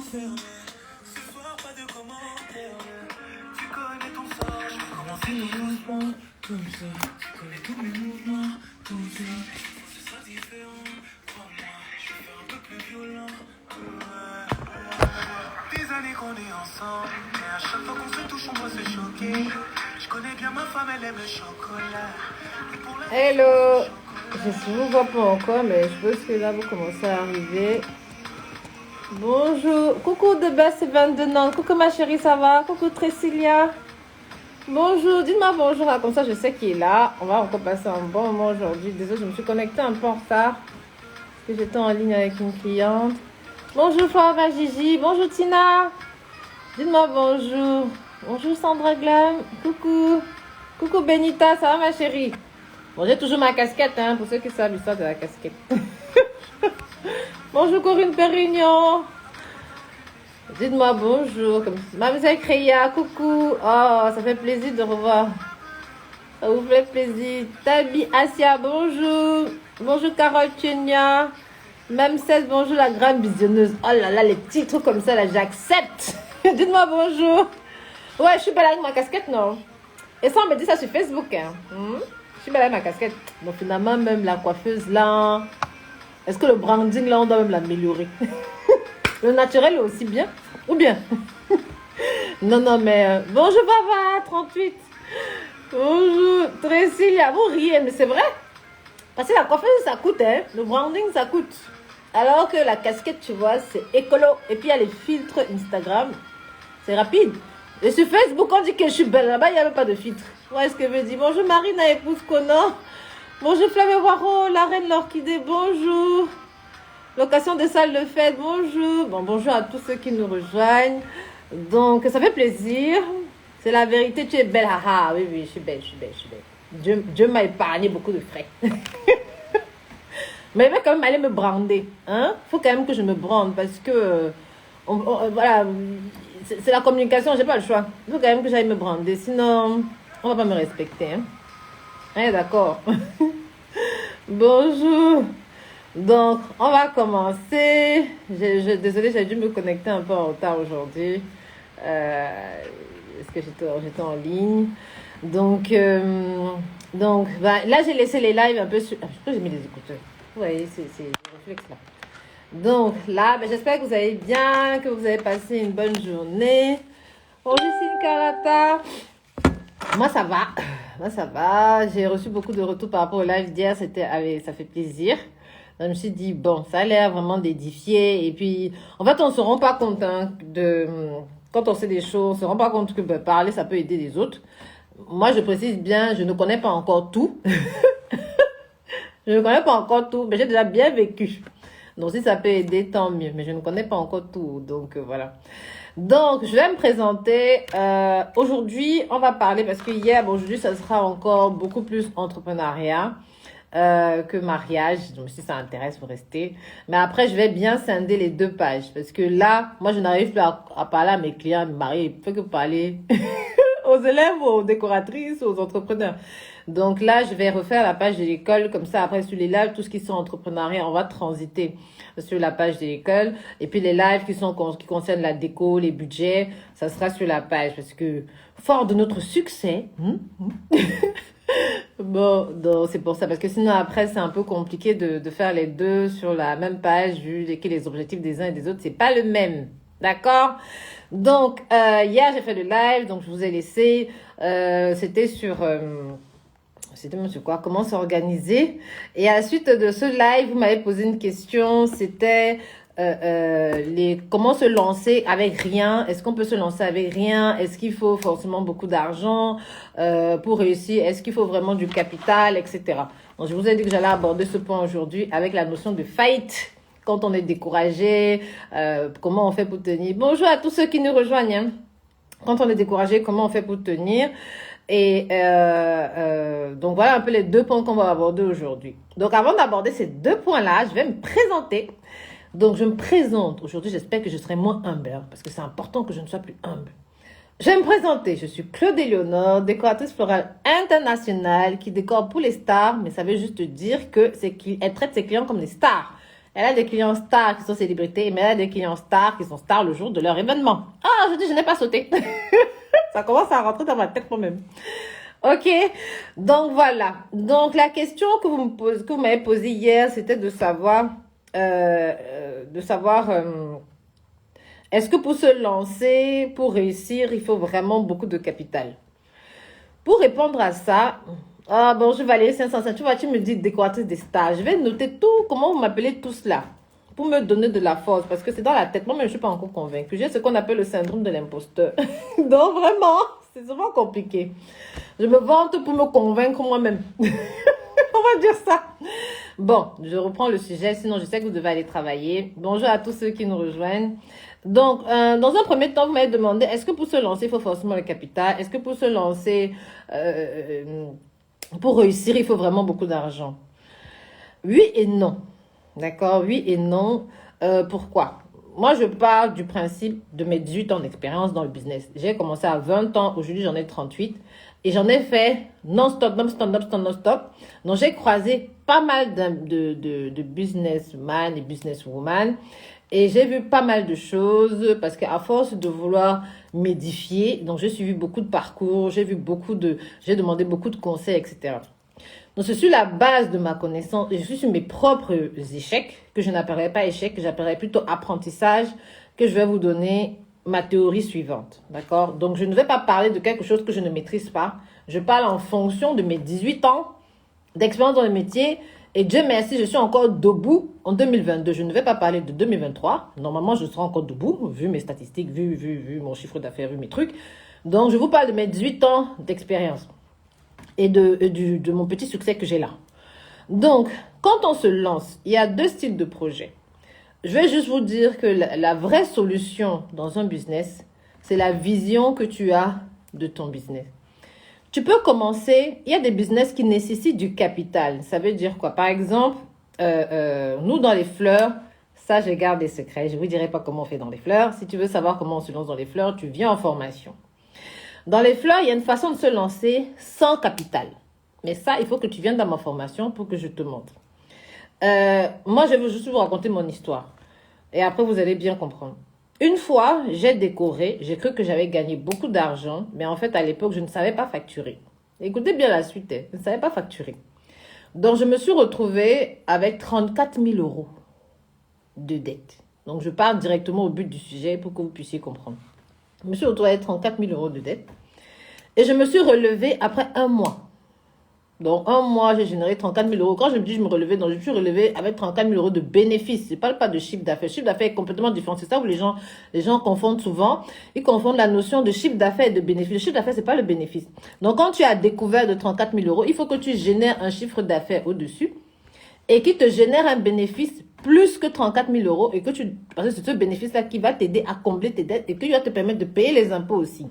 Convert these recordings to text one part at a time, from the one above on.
Ce soir, pas de commentaires. Tu connais ton sort, je vais commencer tout doucement, comme ça. Tu connais tous mes mouvements, comme ça. Ce sera différent, crois-moi. Je vais faire un peu plus violent. Des années qu'on est ensemble, mais à chaque fois qu'on se touche, on doit se choquer. Je connais bien ma femme, elle aime le chocolat. Hello, je ne vous vois pas encore, mais je pense que là vous commencez à arriver. Bonjour, coucou de Best 22 Nantes, coucou ma chérie, ça va? Coucou Trécilia. Bonjour, dites-moi bonjour, là, comme ça je sais qu'il est là. On va encore passer un bon moment aujourd'hui. Désolée, je me suis connectée un peu en retard parce que j'étais en ligne avec une cliente. Bonjour Flora Gigi, bonjour Tina. Dites-moi bonjour. Bonjour Sandra Glam, coucou. Coucou Benita, ça va ma chérie? Bon, j'ai toujours ma casquette, hein, pour ceux qui savent l'histoire de la casquette. Bonjour Corinne Pérignon. Dites-moi bonjour. Mademoiselle Créa, coucou. Oh, ça fait plaisir de revoir. Ça vous fait plaisir. Tabi Asia, bonjour. Bonjour Carole Tchenia. Même 16, bonjour la grande visionneuse. Oh là là, les petits trucs comme ça, là, j'accepte. Dites-moi bonjour. Ouais, je suis belle avec ma casquette, non? Et ça, on me dit ça sur Facebook, hein. Je suis belle avec ma casquette. Donc finalement, même la coiffeuse, là... Est-ce que le branding, là, on doit même l'améliorer? Le naturel est aussi bien? Ou bien? Non, mais... bonjour, Baba, 38. Bonjour, Trécilia. Vous riez, mais c'est vrai. Parce que la coiffeuse, ça coûte, hein. Le branding, ça coûte. Alors que la casquette, tu vois, c'est écolo. Et puis, il y a les filtres Instagram. C'est rapide. Et sur Facebook, on dit que je suis belle. Là-bas, il n'y a même pas de filtre. Ouais, ce que je veux dire. Bonjour, Marina, épouse Conan. Bonjour Flavie Waro, la reine l'orchidée, bonjour. Location de salle de fête, bonjour. Bon, bonjour à tous ceux qui nous rejoignent. Donc, ça fait plaisir. C'est la vérité, tu es belle, haha. Oui, je suis belle. Dieu m'a épargné beaucoup de frais. Mais il va quand même aller me brander. Hein? Faut quand même que je me brande parce que, voilà, c'est la communication, j'ai pas le choix. Il faut quand même que j'aille me brander, sinon, on va pas me respecter. Hein? D'accord. Bonjour. Donc, on va commencer. Désolée, j'ai dû me connecter un peu en retard aujourd'hui. Est-ce que j'étais en ligne? Donc bah, là, j'ai laissé les lives un peu sur... Je crois que j'ai mis les écouteurs. Vous voyez, c'est le réflexe là. Donc là, bah, j'espère que vous allez bien, que vous avez passé une bonne journée. Bonjour, Karata. Moi, ça va. J'ai reçu beaucoup de retours par rapport au live d'hier. Ça fait plaisir. Donc, je me suis dit, bon, ça a l'air vraiment d'édifier. Et puis, en fait, on ne se rend pas compte quand on sait des choses, on ne se rend pas compte que parler, ça peut aider les autres. Moi, je précise bien, je ne connais pas encore tout. Je ne connais pas encore tout, mais j'ai déjà bien vécu. Donc, si ça peut aider, tant mieux. Mais je ne connais pas encore tout. Donc, voilà. Donc, je vais me présenter. Aujourd'hui, on va parler, parce que aujourd'hui, ça sera encore beaucoup plus entrepreneuriat que mariage. Donc, si ça intéresse, vous restez. Mais après, je vais bien scinder les deux pages. Parce que là, moi, je n'arrive plus à parler à mes clients, à me marier. Il faut que parler aux élèves, aux décoratrices, aux entrepreneurs. Donc là, je vais refaire la page de l'école. Comme ça, après, sur les lives, tout ce qui sont entrepreneuriat, on va transiter sur la page de l'école. Et puis, les lives qui concernent la déco, les budgets, ça sera sur la page. Parce que, fort de notre succès, bon, donc c'est pour ça. Parce que sinon, après, c'est un peu compliqué de faire les deux sur la même page, vu que les objectifs des uns et des autres, c'est pas le même. D'accord? Donc, hier, j'ai fait le live, donc je vous ai laissé. C'était sur quoi? Comment s'organiser? Et à la suite de ce live, vous m'avez posé une question. C'était comment se lancer avec rien? Est-ce qu'on peut se lancer avec rien? Est-ce qu'il faut forcément beaucoup d'argent pour réussir? Est-ce qu'il faut vraiment du capital, etc. Donc, je vous ai dit que j'allais aborder ce point aujourd'hui avec la notion de faillite. Quand on est découragé, comment on fait pour tenir? Bonjour à tous ceux qui nous rejoignent. Hein. Quand on est découragé, comment on fait pour tenir? Et donc, voilà un peu les deux points qu'on va aborder aujourd'hui. Donc, avant d'aborder ces deux points-là, je vais me présenter. Donc, je me présente aujourd'hui. J'espère que je serai moins humble, hein, parce que c'est important que je ne sois plus humble. Je vais me présenter. Je suis Claude Éléonore, décoratrice florale internationale qui décore pour les stars, mais ça veut juste dire que elle traite ses clients comme des stars. Elle a des clients stars qui sont célébrités, mais elle a des clients stars qui sont stars le jour de leur événement. Ah, je dis, je n'ai pas sauté. Ça commence à rentrer dans ma tête moi-même. Ok, donc voilà. Donc la question que vous m'avez posée hier, c'était de savoir, est-ce que pour se lancer, pour réussir, il faut vraiment beaucoup de capital? Pour répondre à ça, ah bon, je vais aller 500, tu vois, tu me dis décoratrice des stages. Je vais noter tout, comment vous m'appelez tous là, pour me donner de la force, parce que c'est dans la tête. Moi-même, je ne suis pas encore convaincue. J'ai ce qu'on appelle le syndrome de l'imposteur. Donc vraiment, c'est souvent compliqué. Je me vante pour me convaincre moi-même. On va dire ça. Bon, je reprends le sujet, sinon je sais que vous devez aller travailler. Bonjour à tous ceux qui nous rejoignent. Donc, dans un premier temps, vous m'avez demandé, est-ce que pour se lancer, il faut forcément le capital? Est-ce que pour se lancer, pour réussir, il faut vraiment beaucoup d'argent? Oui et non. D'accord? Oui et non. Pourquoi? Moi, je pars du principe de mes 18 ans d'expérience dans le business. J'ai commencé à 20 ans, aujourd'hui j'en ai 38. Et j'en ai fait non-stop, non-stop. Donc, j'ai croisé pas mal de businessmen et businesswomen. Et j'ai vu pas mal de choses parce qu'à force de vouloir m'édifier, donc j'ai suivi beaucoup de parcours, j'ai demandé beaucoup de conseils, etc. Donc, c'est sur la base de ma connaissance, et je suis sur mes propres échecs, que je n'appellerai pas échecs, que j'appellerai plutôt apprentissage, que je vais vous donner ma théorie suivante. D'accord? Donc, je ne vais pas parler de quelque chose que je ne maîtrise pas. Je parle en fonction de mes 18 ans d'expérience dans le métier. Et Dieu merci, je suis encore debout en 2022. Je ne vais pas parler de 2023. Normalement, je serai encore debout, vu mes statistiques, vu mon chiffre d'affaires, vu mes trucs. Donc, je vous parle de mes 18 ans d'expérience et de mon petit succès que j'ai là. Donc, quand on se lance, il y a deux styles de projets. Je vais juste vous dire que la vraie solution dans un business, c'est la vision que tu as de ton business. Tu peux commencer, il y a des business qui nécessitent du capital. Ça veut dire quoi? Par exemple, nous dans les fleurs, ça je garde des secrets. Je ne vous dirai pas comment on fait dans les fleurs. Si tu veux savoir comment on se lance dans les fleurs, tu viens en formation. Dans les fleurs, il y a une façon de se lancer sans capital. Mais ça, il faut que tu viennes dans ma formation pour que je te montre. Moi, je veux juste vous raconter mon histoire. Et après, vous allez bien comprendre. Une fois, j'ai décoré. J'ai cru que j'avais gagné beaucoup d'argent. Mais en fait, à l'époque, je ne savais pas facturer. Écoutez bien la suite. Je ne savais pas facturer. Donc, je me suis retrouvée avec 34 000 € de dette. Donc, je pars directement au but du sujet pour que vous puissiez comprendre. Je me suis retrouvée avec 34 000 € de dette. Et je me suis relevée après un mois. Donc, un mois, j'ai généré 34 000 €. Quand je me dis je me relevais, donc je me suis relevée avec 34 000 € de bénéfices. Je ne parle pas de chiffre d'affaires. Chiffre d'affaires est complètement différent. C'est ça où les gens confondent souvent. Ils confondent la notion de chiffre d'affaires et de bénéfice. Le chiffre d'affaires, ce n'est pas le bénéfice. Donc, quand tu as découvert de 34 000 €, il faut que tu génères un chiffre d'affaires au-dessus et qui te génère un bénéfice plus que 34 000 € et que parce que c'est ce bénéfice-là qui va t'aider à combler tes dettes et qui va te permettre de payer les impôts aussi.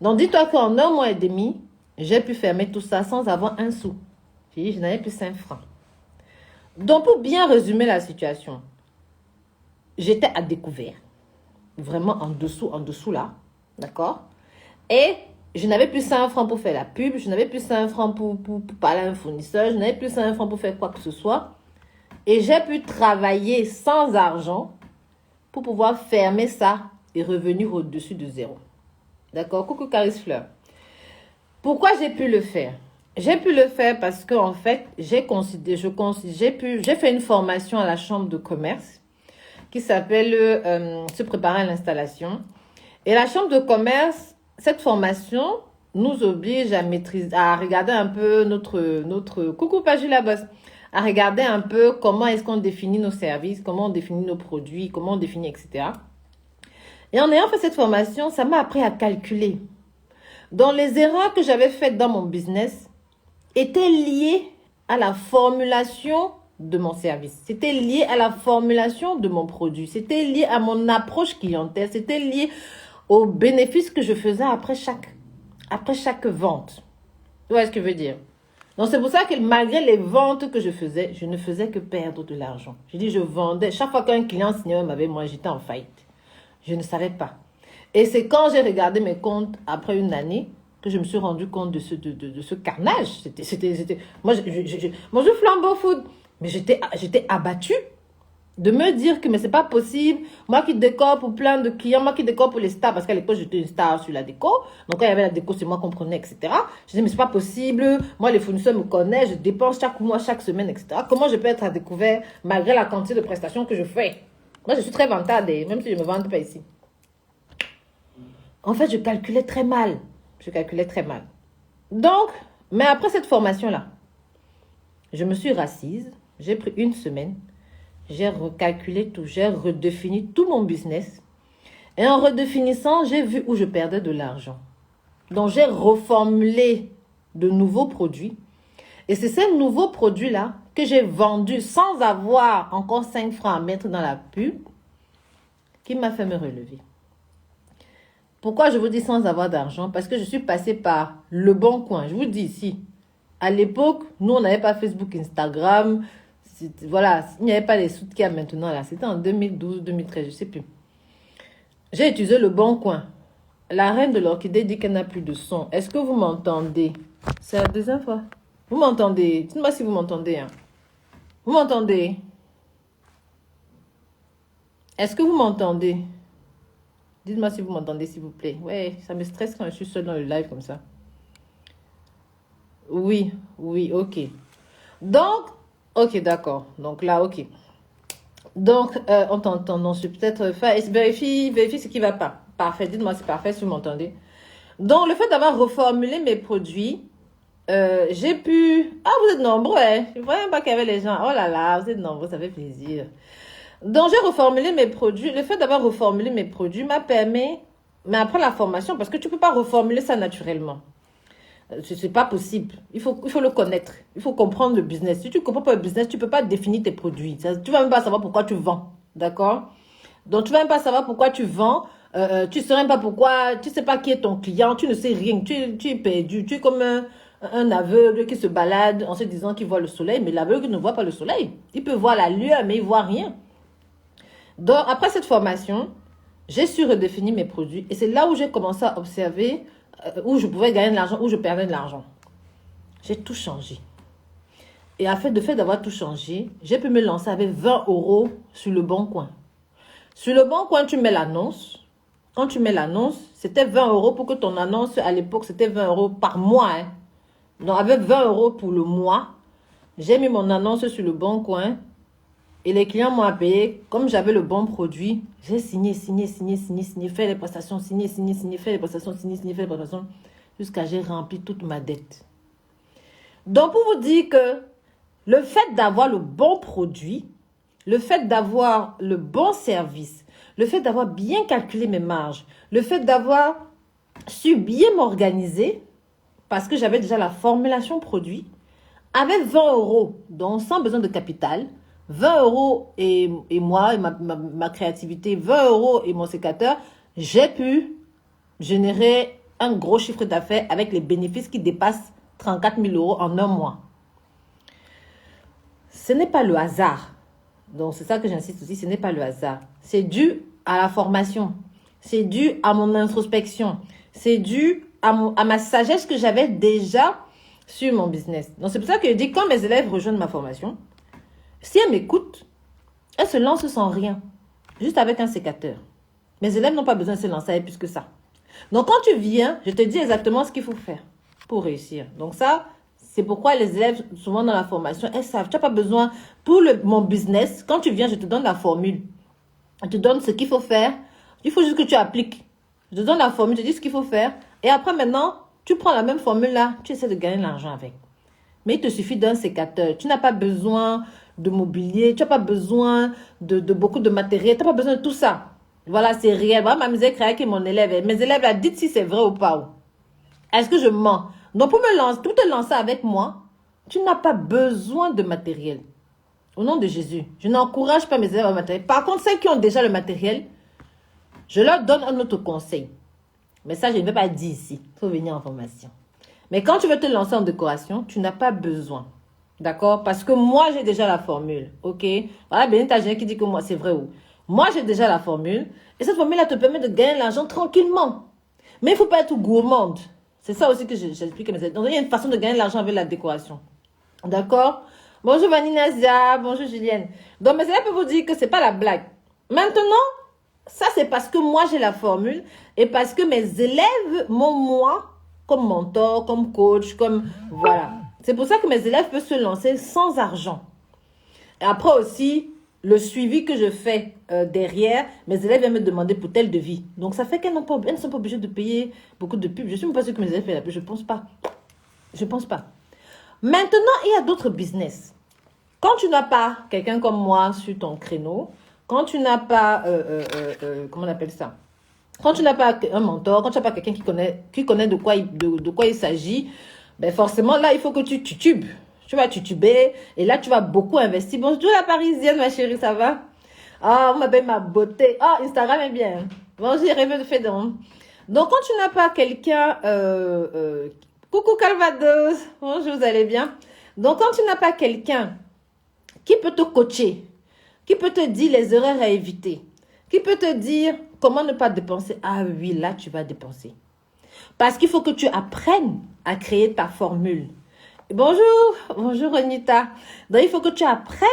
Donc, dis-toi qu'en un mois et demi, j'ai pu fermer tout ça sans avoir un sou. Je n'avais plus 5 francs. Donc, pour bien résumer la situation, j'étais à découvert. Vraiment en dessous là. D'accord? Et je n'avais plus 5 francs pour faire la pub. Je n'avais plus 5 francs pour parler à un fournisseur. Je n'avais plus 5 francs pour faire quoi que ce soit. Et j'ai pu travailler sans argent pour pouvoir fermer ça et revenir au-dessus de zéro. D'accord? Coucou Caris Fleur. Pourquoi j'ai pu le faire? J'ai pu le faire parce qu'en fait, j'ai fait une formation à la chambre de commerce qui s'appelle se préparer à l'installation. Et la chambre de commerce, cette formation nous oblige à maîtriser, à regarder un peu notre coucou Pagé la bosse, à regarder un peu comment est-ce qu'on définit nos services, comment on définit nos produits, comment on définit, etc. Et en ayant fait cette formation, ça m'a appris à calculer. Donc, les erreurs que j'avais faites dans mon business étaient liées à la formulation de mon service. C'était lié à la formulation de mon produit. C'était lié à mon approche clientèle. C'était lié aux bénéfices que je faisais après chaque vente. Tu vois ce que je veux dire? Donc, c'est pour ça que malgré les ventes que je faisais, je ne faisais que perdre de l'argent. Je dis, je vendais. Chaque fois qu'un client signait m'avait, moi, j'étais en faillite. Je ne savais pas. Et c'est quand j'ai regardé mes comptes après une année que je me suis rendu compte de ce carnage. Moi, je flambe au foot. Mais j'étais abattue de me dire que mais c'est pas possible. Moi qui décore pour plein de clients, moi qui décore pour les stars, parce qu'à l'époque j'étais une star sur la déco. Donc quand il y avait la déco, c'est moi qu'on prenait, etc. Je disais mais c'est pas possible. Moi les fournisseurs me connaissent, je dépense chaque mois, chaque semaine, etc. Comment je peux être à découvert malgré la quantité de prestations que je fais? Moi je suis très vantard, même si je ne me vante pas ici. En fait, je calculais très mal. Je calculais très mal. Donc, mais après cette formation-là, je me suis rassise. J'ai pris une semaine. J'ai recalculé tout. J'ai redéfini tout mon business. Et en redéfinissant, j'ai vu où je perdais de l'argent. Donc, j'ai reformulé de nouveaux produits. Et c'est ces nouveaux produits-là que j'ai vendus sans avoir encore 5 francs à mettre dans la pub qui m'a fait me relever. Pourquoi je vous dis sans avoir d'argent? Parce que je suis passée par Le Bon Coin. Je vous dis ici, à l'époque, nous, on n'avait pas Facebook, Instagram. Voilà, il n'y avait pas les sous qu'il y a maintenant là. C'était en 2012, 2013, je ne sais plus. J'ai utilisé Le Bon Coin. La reine de l'orchidée dit qu'elle n'a plus de son. Est-ce que vous m'entendez? C'est la deuxième fois. Vous m'entendez? Dites-moi si vous m'entendez. Hein. Vous m'entendez? Est-ce que vous m'entendez? Dites-moi si vous m'entendez, s'il vous plaît. Ouais, ça me stresse quand je suis seule dans le live comme ça. Oui, ok. Donc, ok, d'accord. Donc là, ok. Donc, on t'entend. Non, je peut-être vérifie ce qui ne va pas. Parfait, dites-moi si c'est parfait, si vous m'entendez. Donc, le fait d'avoir reformulé mes produits, j'ai pu... Ah, vous êtes nombreux, hein. Je ne voyais même pas qu'il y avait les gens. Oh là là, vous êtes nombreux, ça fait plaisir. Donc, j'ai reformulé mes produits. Le fait d'avoir reformulé mes produits m'a permis, mais après la formation, parce que tu ne peux pas reformuler ça naturellement. Ce n'est pas possible. Il faut le connaître. Il faut comprendre le business. Si tu ne comprends pas le business, tu ne peux pas définir tes produits. Tu ne vas même pas savoir pourquoi tu vends. D'accord? Donc, tu ne vas même pas savoir pourquoi tu vends. Tu ne sais même pas pourquoi. Tu ne sais pas qui est ton client. Tu ne sais rien. Tu es perdu. Tu es comme un aveugle qui se balade en se disant qu'il voit le soleil. Mais l'aveugle ne voit pas le soleil. Il peut voir la lueur, mais il ne voit rien. Donc, après cette formation, j'ai su redéfinir mes produits. Et c'est là où j'ai commencé à observer où je pouvais gagner de l'argent, où je perdais de l'argent. J'ai tout changé. Et afin de fait d'avoir tout changé, j'ai pu me lancer avec 20 € sur Le Bon Coin. Sur Le Bon Coin, tu mets l'annonce. Quand tu mets l'annonce, c'était 20 € pour que ton annonce, à l'époque, c'était 20 € par mois. Hein. Donc, avec 20 € pour le mois, j'ai mis mon annonce sur Le Bon Coin. Et les clients m'ont payé, comme j'avais le bon produit, j'ai signé, fait les prestations, fait les prestations, fait les prestations, jusqu'à j'ai rempli toute ma dette. Donc, pour vous dire que le fait d'avoir le bon produit, le fait d'avoir le bon service, le fait d'avoir bien calculé mes marges, le fait d'avoir su bien m'organiser, parce que j'avais déjà la formulation produit, avec 20 €, donc sans besoin de capital, 20 € et moi, et ma créativité, 20 € et mon sécateur, j'ai pu générer un gros chiffre d'affaires avec les bénéfices qui dépassent 34 000 € en un mois. Ce n'est pas le hasard. Donc, c'est ça que j'insiste aussi, ce n'est pas le hasard. C'est dû à la formation. C'est dû à mon introspection. C'est dû à ma sagesse que j'avais déjà sur mon business. Donc, c'est pour ça que je dis, quand mes élèves rejoignent ma formation, si elles m'écoutent, elles se lancent sans rien, juste avec un sécateur. Mes élèves n'ont pas besoin de se lancer avec plus que ça. Donc, quand tu viens, je te dis exactement ce qu'il faut faire pour réussir. Donc, ça, c'est pourquoi les élèves, souvent dans la formation, elles savent. Tu n'as pas besoin, pour mon business, quand tu viens, je te donne la formule. Je te donne ce qu'il faut faire. Il faut juste que tu appliques. Je te donne la formule, je te dis ce qu'il faut faire. Et après, maintenant, tu prends la même formule-là, tu essaies de gagner de l'argent avec. Mais il te suffit d'un sécateur. Tu n'as pas besoin de mobilier, tu n'as pas besoin de beaucoup de matériel, tu n'as pas besoin de tout ça. Voilà, c'est réel. Voilà, ma misère créée qui est mon élève. Mes élèves, là, dites si c'est vrai ou pas. Est-ce que je mens? Donc, pour te lancer avec moi, tu n'as pas besoin de matériel. Au nom de Jésus, je n'encourage pas mes élèves à matériel. Par contre, ceux qui ont déjà le matériel, je leur donne un autre conseil. Mais ça, je ne vais pas dire ici. Il faut venir en formation. Mais quand tu veux te lancer en décoration, tu n'as pas besoin. D'accord? Parce que moi, j'ai déjà la formule. OK? Voilà, Bénita qui dit que moi, c'est vrai ou. Moi, j'ai déjà la formule. Et cette formule-là te permet de gagner l'argent tranquillement. Mais il ne faut pas être gourmande. C'est ça aussi que j'explique à mes élèves. Donc, il y a une façon de gagner l'argent avec la décoration. D'accord? Bonjour Vanina, bonjour Julienne. Donc, mes élèves peuvent vous dire que c'est pas la blague. Maintenant, ça c'est parce que moi j'ai la formule et parce que mes élèves m'ont moi comme mentor, comme coach, comme voilà. C'est pour ça que mes élèves peuvent se lancer sans argent. Et après aussi, le suivi que je fais derrière, mes élèves viennent me demander pour tel devis. Donc ça fait qu'elles ne sont pas obligées de payer beaucoup de pubs. Je ne suis même pas sûre que mes élèves payent la pub. Je ne pense pas. Je ne pense pas. Maintenant, il y a d'autres business. Quand tu n'as pas quelqu'un comme moi sur ton créneau, quand tu n'as pas, comment on appelle ça? Quand tu n'as pas un mentor, quand tu n'as pas quelqu'un qui connaît de quoi il s'agit, ben forcément, là, il faut que tu tutubes. Tu vas tutuber et là, tu vas beaucoup investir. Bonjour la Parisienne, ma chérie, ça va? Ah, on m'appelle ma beauté. Ah, Instagram est bien. Bonjour, rêve de fait donc. Donc, quand tu n'as pas quelqu'un... coucou Calvados. Bonjour, vous allez bien? Donc, quand tu n'as pas quelqu'un qui peut te coacher, qui peut te dire les erreurs à éviter, qui peut te dire comment ne pas dépenser. Ah oui, là, tu vas dépenser. Parce qu'il faut que tu apprennes à créer ta formule. Bonjour, bonjour Anita. Donc, il faut que tu apprennes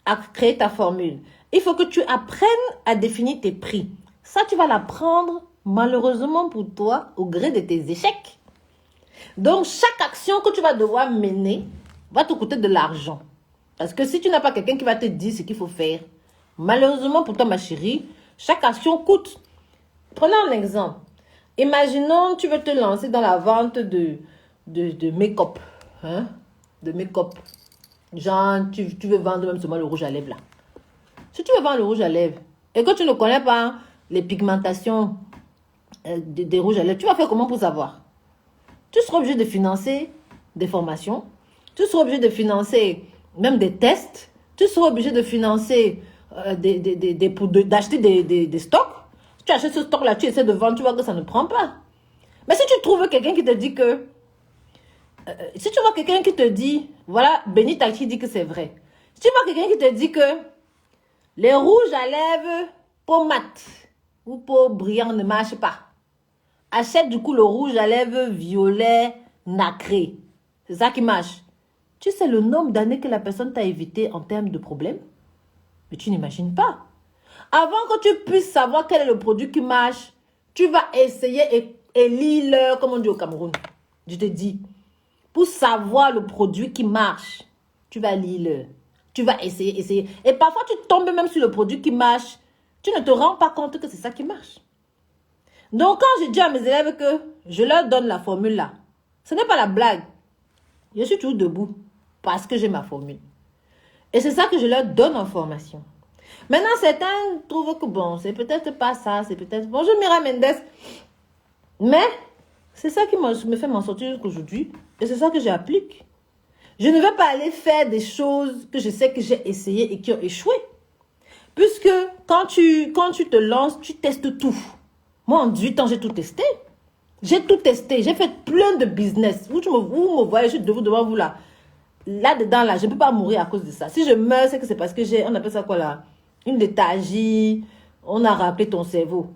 à créer ta formule. Il faut que tu apprennes à définir tes prix. Ça, tu vas l'apprendre malheureusement pour toi au gré de tes échecs. Donc, chaque action que tu vas devoir mener va te coûter de l'argent. Parce que si tu n'as pas quelqu'un qui va te dire ce qu'il faut faire, malheureusement pour toi, ma chérie, chaque action coûte. Prenons un exemple. Imaginons, tu veux te lancer dans la vente de make-up. Hein? De make-up. Genre, tu veux vendre même seulement le rouge à lèvres là. Si tu veux vendre le rouge à lèvres et que tu ne connais pas les pigmentations des rouges à lèvres, tu vas faire comment pour savoir? Tu seras obligé de financer des formations. Tu seras obligé de financer même des tests. Tu seras obligé de financer, d'acheter des stocks. Si tu achètes ce stock-là, tu essaies de vendre, tu vois que ça ne prend pas. Mais si tu trouves quelqu'un qui te dit que... si tu vois quelqu'un qui te dit... Voilà, Benita qui dit que c'est vrai. Si tu vois quelqu'un qui te dit que les rouges à lèvres, peau mat ou peau brillante ne marchent pas. Achète du coup le rouge à lèvres violet nacré. C'est ça qui marche. Tu sais le nombre d'années que la personne t'a évité en termes de problèmes? Mais tu n'imagines pas. Avant que tu puisses savoir quel est le produit qui marche, tu vas essayer et lire, comme on dit au Cameroun. Je te dis, pour savoir le produit qui marche, tu vas lire. Tu vas essayer. Et parfois, tu tombes même sur le produit qui marche. Tu ne te rends pas compte que c'est ça qui marche. Donc, quand je dis à mes élèves que je leur donne la formule là, ce n'est pas la blague. Je suis toujours debout parce que j'ai ma formule. Et c'est ça que je leur donne en formation. Maintenant, certains trouvent que bon, c'est peut-être pas ça, c'est peut-être... Bonjour Mira Mendes. Mais, c'est ça qui me fait m'en sortir jusqu'aujourd'hui. Et c'est ça que j'applique. Je ne vais pas aller faire des choses que je sais que j'ai essayé et qui ont échoué. Puisque quand tu te lances, tu testes tout. Moi, en 18 ans, j'ai tout testé. J'ai tout testé. J'ai fait plein de business. Vous me voyez, je suis devant vous là. Là-dedans, là, je ne peux pas mourir à cause de ça. Si je meurs, c'est que c'est parce que j'ai, on appelle ça quoi là? Une léthargie. On a rappelé ton cerveau.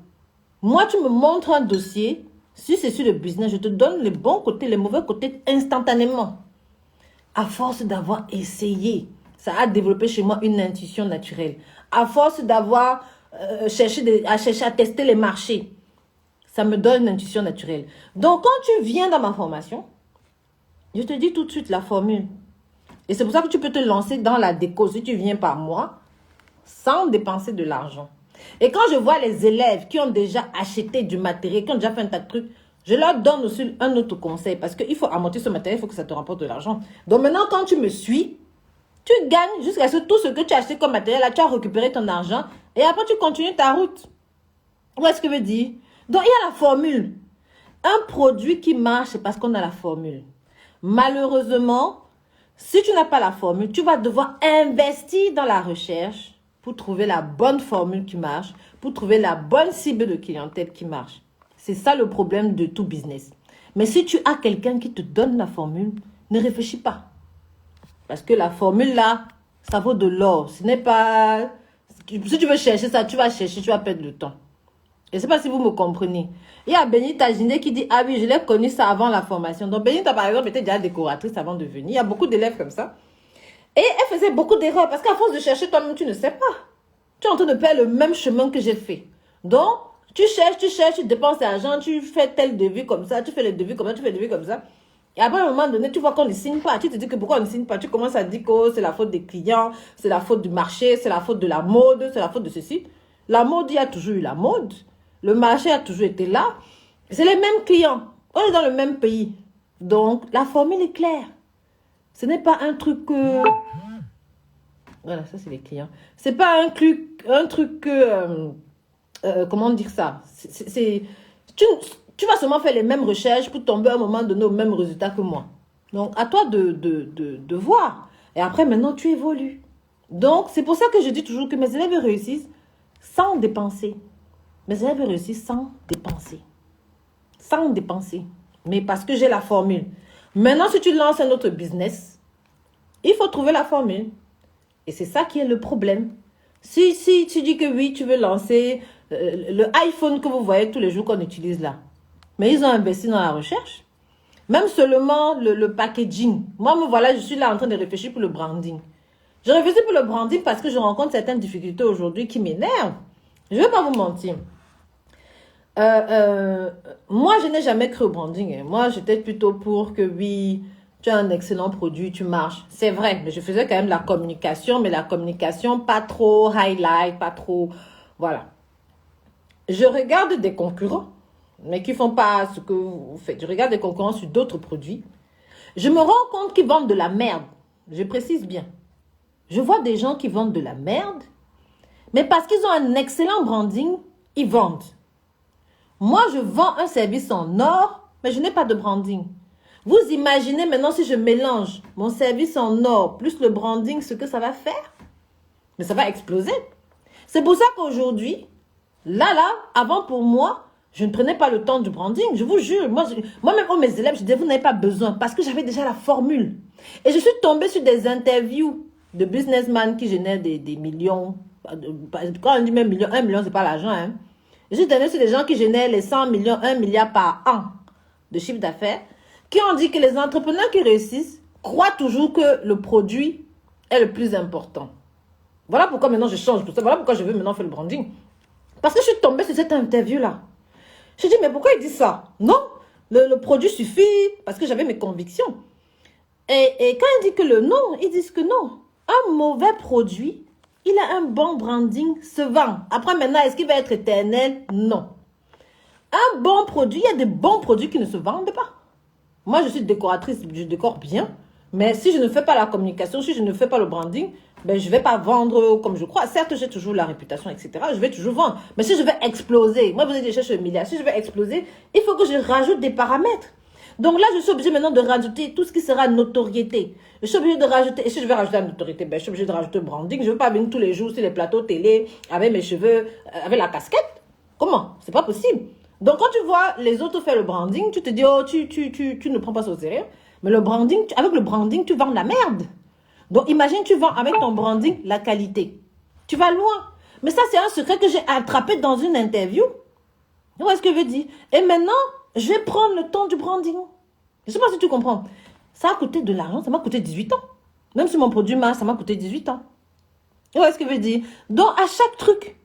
Moi, tu me montres un dossier. Si c'est sur le business, je te donne les bons côtés, les mauvais côtés instantanément. À force d'avoir essayé, ça a développé chez moi une intuition naturelle. À force d'avoir cherché à tester les marchés, ça me donne une intuition naturelle. Donc, quand tu viens dans ma formation, je te dis tout de suite la formule. Et c'est pour ça que tu peux te lancer dans la déco si tu viens par moi, sans dépenser de l'argent. Et quand je vois les élèves qui ont déjà acheté du matériel, qui ont déjà fait un tas de trucs, je leur donne aussi un autre conseil. Parce qu'il faut amortir ce matériel, il faut que ça te rapporte de l'argent. Donc maintenant, quand tu me suis, tu gagnes jusqu'à ce que tout ce que tu as acheté comme matériel, là, tu as récupéré ton argent. Et après, tu continues ta route. Où est-ce que je veux dire? Donc, il y a la formule. Un produit qui marche, c'est parce qu'on a la formule. Malheureusement, si tu n'as pas la formule, tu vas devoir investir dans la recherche pour trouver la bonne formule qui marche, pour trouver la bonne cible de clientèle qui marche. C'est ça le problème de tout business. Mais si tu as quelqu'un qui te donne la formule, ne réfléchis pas. Parce que la formule là, ça vaut de l'or. Ce n'est pas... Si tu veux chercher ça, tu vas chercher, tu vas perdre le temps. Je ne sais pas si vous me comprenez. Il y a Benita Giné qui dit, ah oui, je l'ai connu ça avant la formation. Donc Benita, par exemple, était déjà décoratrice avant de venir. Il y a beaucoup d'élèves comme ça. Et elle faisait beaucoup d'erreurs parce qu'à force de chercher toi-même, tu ne sais pas. Tu es en train de faire le même chemin que j'ai fait. Donc, tu cherches, tu dépenses l'argent, tu fais tel devis comme ça, tu fais les devis comme ça, tu fais les devis comme ça. Et après, à un moment donné, tu vois qu'on ne signe pas. Tu te dis que pourquoi on ne signe pas? Tu commences à dire que oh, c'est la faute des clients, c'est la faute du marché, c'est la faute de la mode, c'est la faute de ceci. La mode, il y a toujours eu la mode. Le marché a toujours été là. C'est les mêmes clients. On est dans le même pays. Donc, la formule est claire. Ce n'est pas un truc que... Voilà, ça, c'est les clients. C'est pas un truc que... comment dire ça? Tu vas seulement faire les mêmes recherches pour tomber à un moment donné au même résultat que moi. Donc, à toi de voir. Et après, maintenant, tu évolues. Donc, c'est pour ça que je dis toujours que mes élèves réussissent sans dépenser. Mes élèves réussissent sans dépenser. Sans dépenser. Mais parce que j'ai la formule. Maintenant, si tu lances un autre business, il faut trouver la formule. Et c'est ça qui est le problème. Si tu dis que oui, tu veux lancer le iPhone que vous voyez tous les jours qu'on utilise là. Mais ils ont investi dans la recherche. Même seulement le packaging. Moi, me voilà, je suis là en train de réfléchir pour le branding. Je réfléchis pour le branding parce que je rencontre certaines difficultés aujourd'hui qui m'énervent. Je ne vais pas vous mentir. Moi, je n'ai jamais cru au branding. Moi, j'étais plutôt pour que oui, tu as un excellent produit, tu marches. C'est vrai, mais je faisais quand même la communication, mais la communication pas trop highlight, pas trop... Voilà. Je regarde des concurrents, mais qui font pas ce que vous faites. Je regarde des concurrents sur d'autres produits. Je me rends compte qu'ils vendent de la merde. Je précise bien. Je vois des gens qui vendent de la merde, mais parce qu'ils ont un excellent branding, ils vendent. Moi, je vends un service en or, mais je n'ai pas de branding. Vous imaginez maintenant si je mélange mon service en or plus le branding, ce que ça va faire? Mais ça va exploser. C'est pour ça qu'aujourd'hui, là, avant pour moi, je ne prenais pas le temps du branding. Je vous jure, moi-même, mes élèves, je disais, vous n'avez pas besoin parce que j'avais déjà la formule. Et je suis tombée sur des interviews de businessmen qui génèrent des millions. Quand on dit même million, 1 million, c'est pas l'argent, hein. Je suis tombée sur des gens qui génèrent les 100 millions, 1 milliard par an de chiffre d'affaires, qui ont dit que les entrepreneurs qui réussissent croient toujours que le produit est le plus important. Voilà pourquoi maintenant je change tout ça. Voilà pourquoi je veux maintenant faire le branding. Parce que je suis tombée sur cette interview-là. Je dis, mais pourquoi ils disent ça? Non, le produit suffit, parce que j'avais mes convictions. Et quand ils disent que le non, ils disent que non. Un mauvais produit, il a un bon branding, se vend. Après maintenant, est-ce qu'il va être éternel? Non. Un bon produit, il y a des bons produits qui ne se vendent pas. Moi, je suis décoratrice, je décore bien. Mais si je ne fais pas la communication, si je ne fais pas le branding, ben, je ne vais pas vendre comme je crois. Certes, j'ai toujours la réputation, etc. Je vais toujours vendre. Mais si je vais exploser, moi, vous êtes déjà chez le milliard. Si je vais exploser, il faut que je rajoute des paramètres. Donc là, je suis obligée maintenant de rajouter tout ce qui sera notoriété. Je suis obligée de rajouter, et si je vais rajouter la notoriété, ben, je suis obligée de rajouter le branding. Je ne veux pas venir tous les jours sur les plateaux télé avec mes cheveux, avec la casquette. Comment? C'est pas possible. Donc quand tu vois les autres faire le branding, tu te dis, oh, tu ne prends pas ça au sérieux. Mais le branding, avec le branding, tu vends de la merde. Donc imagine, tu vends avec ton branding la qualité. Tu vas loin. Mais ça, c'est un secret que j'ai attrapé dans une interview. Vous voyez ce que je veux dire? Et maintenant, je vais prendre le temps du branding. Je ne sais pas si tu comprends. Ça a coûté de l'argent, ça m'a coûté 18 ans. Même si mon produit marche, ça m'a coûté 18 ans. Vous voyez ce que je veux dire? Donc à chaque truc,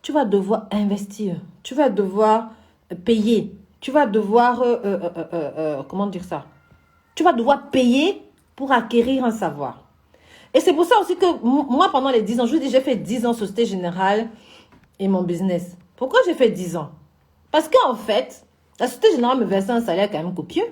tu vas devoir investir. Tu vas devoir payer. Tu vas devoir, comment dire ça? Tu vas devoir payer pour acquérir un savoir. Et c'est pour ça aussi que moi, pendant les 10 ans, je vous dis, j'ai fait 10 ans Société Générale et mon business. Pourquoi j'ai fait 10 ans? Parce qu'en fait, la Société Générale me versait un salaire quand même copieux.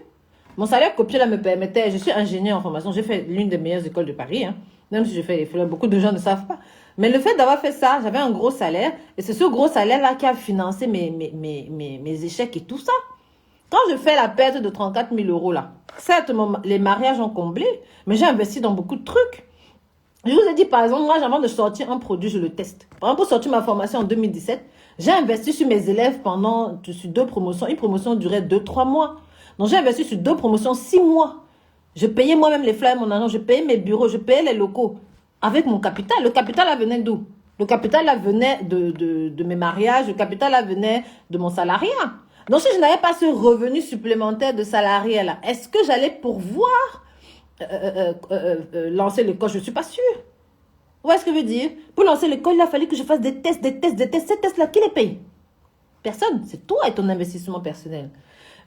Mon salaire copieux là me permettait, je suis ingénieur en formation, j'ai fait l'une des meilleures écoles de Paris, hein, même si je fais les fleurs, beaucoup de gens ne savent pas. Mais le fait d'avoir fait ça, j'avais un gros salaire, et c'est ce gros salaire-là qui a financé mes échecs et tout ça. Quand je fais la perte de 34 000 euros là, certes, les mariages ont comblé, mais j'ai investi dans beaucoup de trucs. Je vous ai dit, par exemple, moi, avant de sortir un produit, je le teste. Par exemple, pour sortir ma formation en 2017, j'ai investi sur mes élèves sur 2 promotions. Une promotion durait 2-3 mois. Donc, j'ai investi sur 2 promotions 6 mois. Je payais moi-même les flyers, mon argent, je payais mes bureaux, je payais les locaux. Avec mon capital. Le capital, là, venait d'où? Le capital, là, venait de mes mariages. Le capital, là, venait de mon salariat. Donc, si je n'avais pas ce revenu supplémentaire de salarié, là, est-ce que j'allais pourvoir lancer l'école, je ne suis pas sûre. Vous voyez ce que je veux dire? Pour lancer l'école, il a fallu que je fasse des tests, des tests, des tests. Ces tests-là, qui les paye? Personne. C'est toi et ton investissement personnel.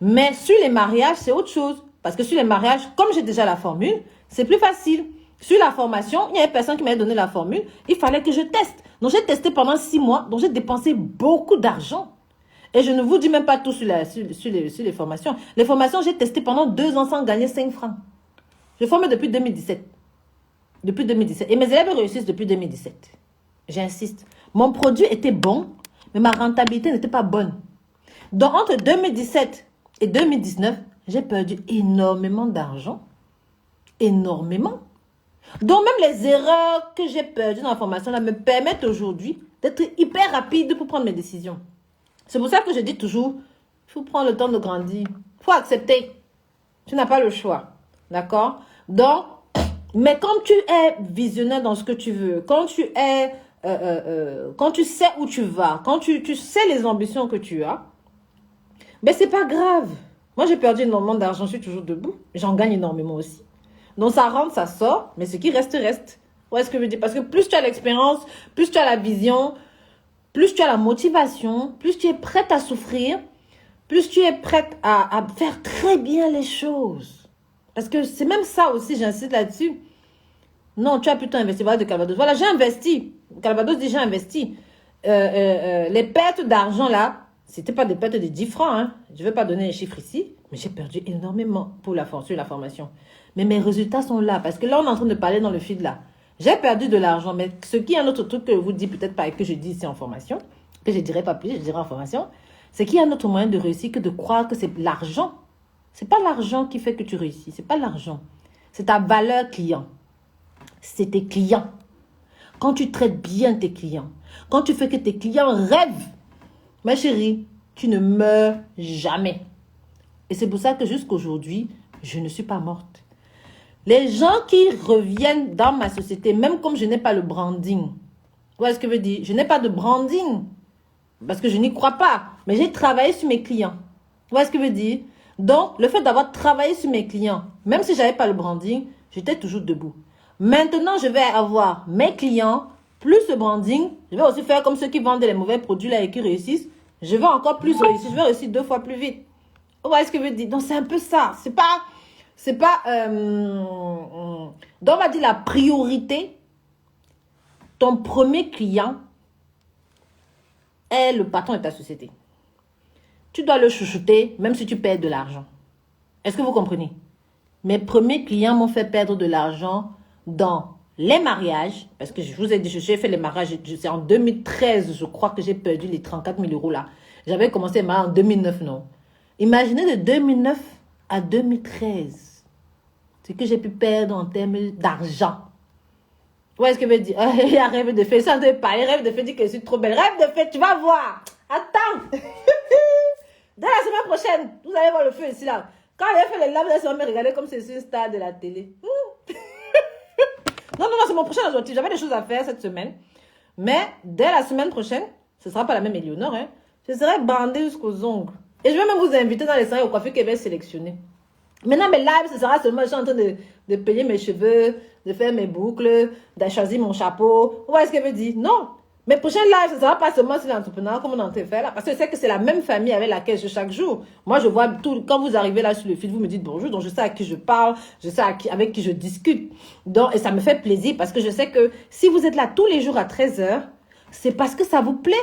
Mais sur les mariages, c'est autre chose. Parce que sur les mariages, comme j'ai déjà la formule, c'est plus facile. Sur la formation, il y a une personne qui m'avait donné la formule. Il fallait que je teste. Donc, j'ai testé pendant 6 mois. Donc, j'ai dépensé beaucoup d'argent. Et je ne vous dis même pas tout sur les formations. Les formations, j'ai testé pendant 2 ans sans gagner 5 francs. Je forme depuis 2017. Depuis 2017. Et mes élèves réussissent depuis 2017. J'insiste. Mon produit était bon, mais ma rentabilité n'était pas bonne. Donc, entre 2017 et 2019, j'ai perdu énormément d'argent. Énormément. Donc, même les erreurs que j'ai perdues dans la formation là, me permettent aujourd'hui d'être hyper rapide pour prendre mes décisions. C'est pour ça que je dis toujours, il faut prendre le temps de grandir. Il faut accepter. Tu n'as pas le choix. D'accord? Donc, mais quand tu es visionnaire dans ce que tu veux, quand tu es, quand tu sais où tu vas, quand tu sais les ambitions que tu as, ben c'est pas grave. Moi, j'ai perdu énormément d'argent, je suis toujours debout. J'en gagne énormément aussi. Donc, ça rentre, ça sort, mais ce qui reste, reste. Ouais, ce que je veux dire. Parce que plus tu as l'expérience, plus tu as la vision, plus tu as la motivation, plus tu es prête à souffrir, plus tu es prête à faire très bien les choses. Parce que c'est même ça aussi, j'insiste là-dessus. Non, tu as plutôt investi. Voilà de Calvados. Voilà, j'ai investi. Calvados dit j'ai investi. Les pertes d'argent là, c'était pas des pertes de 10 francs. Hein. Je ne vais pas donner les chiffres ici, mais j'ai perdu énormément sur la formation. Mais mes résultats sont là. Parce que là, on est en train de parler dans le feed là. J'ai perdu de l'argent, mais ce qui est un autre truc que je vous dis peut-être pas et que je dis ici en formation, que je ne dirai pas plus, je dirai en formation, c'est qu'il y a un autre moyen de réussir que de croire que c'est l'argent. Ce n'est pas l'argent qui fait que tu réussis. Ce n'est pas l'argent. C'est ta valeur client. C'est tes clients. Quand tu traites bien tes clients, quand tu fais que tes clients rêvent, ma chérie, tu ne meurs jamais. Et c'est pour ça que jusqu'aujourd'hui, je ne suis pas morte. Les gens qui reviennent dans ma société, même comme je n'ai pas le branding, vous voyez ce que je veux dire? Je n'ai pas de branding parce que je n'y crois pas. Mais j'ai travaillé sur mes clients. Vous voyez ce que je veux dire? Donc, le fait d'avoir travaillé sur mes clients, même si je n'avais pas le branding, j'étais toujours debout. Maintenant, je vais avoir mes clients, plus le branding. Je vais aussi faire comme ceux qui vendent les mauvais produits là et qui réussissent. Je vais encore plus réussir. Je vais réussir 2 fois plus vite. Vous voyez ce que je veux dire? Donc, c'est un peu ça. Donc, on va dire la priorité. Ton premier client est le patron de ta société. Tu dois le chouchouter, même si tu perds de l'argent. Est-ce que vous comprenez? Mes premiers clients m'ont fait perdre de l'argent dans les mariages. Parce que je vous ai dit, j'ai fait les mariages. C'est en 2013, je crois que j'ai perdu les 34 000 € là. J'avais commencé les mariages en 2009, non? Imaginez de 2009 à 2013. Ce que j'ai pu perdre en termes d'argent. Vous voyez ce que je veux dire? Il y a rêve de fait. Ça ne pas. Il rêve de fait dit que je suis trop belle. Rêve de fait, tu vas voir. Attends. Dès la semaine prochaine, vous allez voir le feu ici là. Quand j'ai fait les lives, vous allez me regarder comme si c'est une star de la télé. Non, c'est mon prochain objectif. J'avais des choses à faire cette semaine. Mais dès la semaine prochaine, ce ne sera pas la même Éléonore. Hein. Je serai bandée jusqu'aux ongles. Et je vais même vous inviter dans les salons au coiffure qu'elle va sélectionner. Maintenant, mes lives, ce sera seulement, je suis en train de payer mes cheveux, de faire mes boucles, de choisir mon chapeau. Vous voyez ce qu'elle veut dire? Non. Mes prochains lives, ce ne sera pas seulement sur l'entrepreneur comme on est en train de faire là. Parce que je sais que c'est la même famille avec laquelle je suis chaque jour. Moi, je vois tout. Quand vous arrivez là sur le fil, vous me dites bonjour. Donc, je sais à qui je parle. Je sais avec qui je discute. Donc, et ça me fait plaisir parce que je sais que si vous êtes là tous les jours à 13h, c'est parce que ça vous plaît.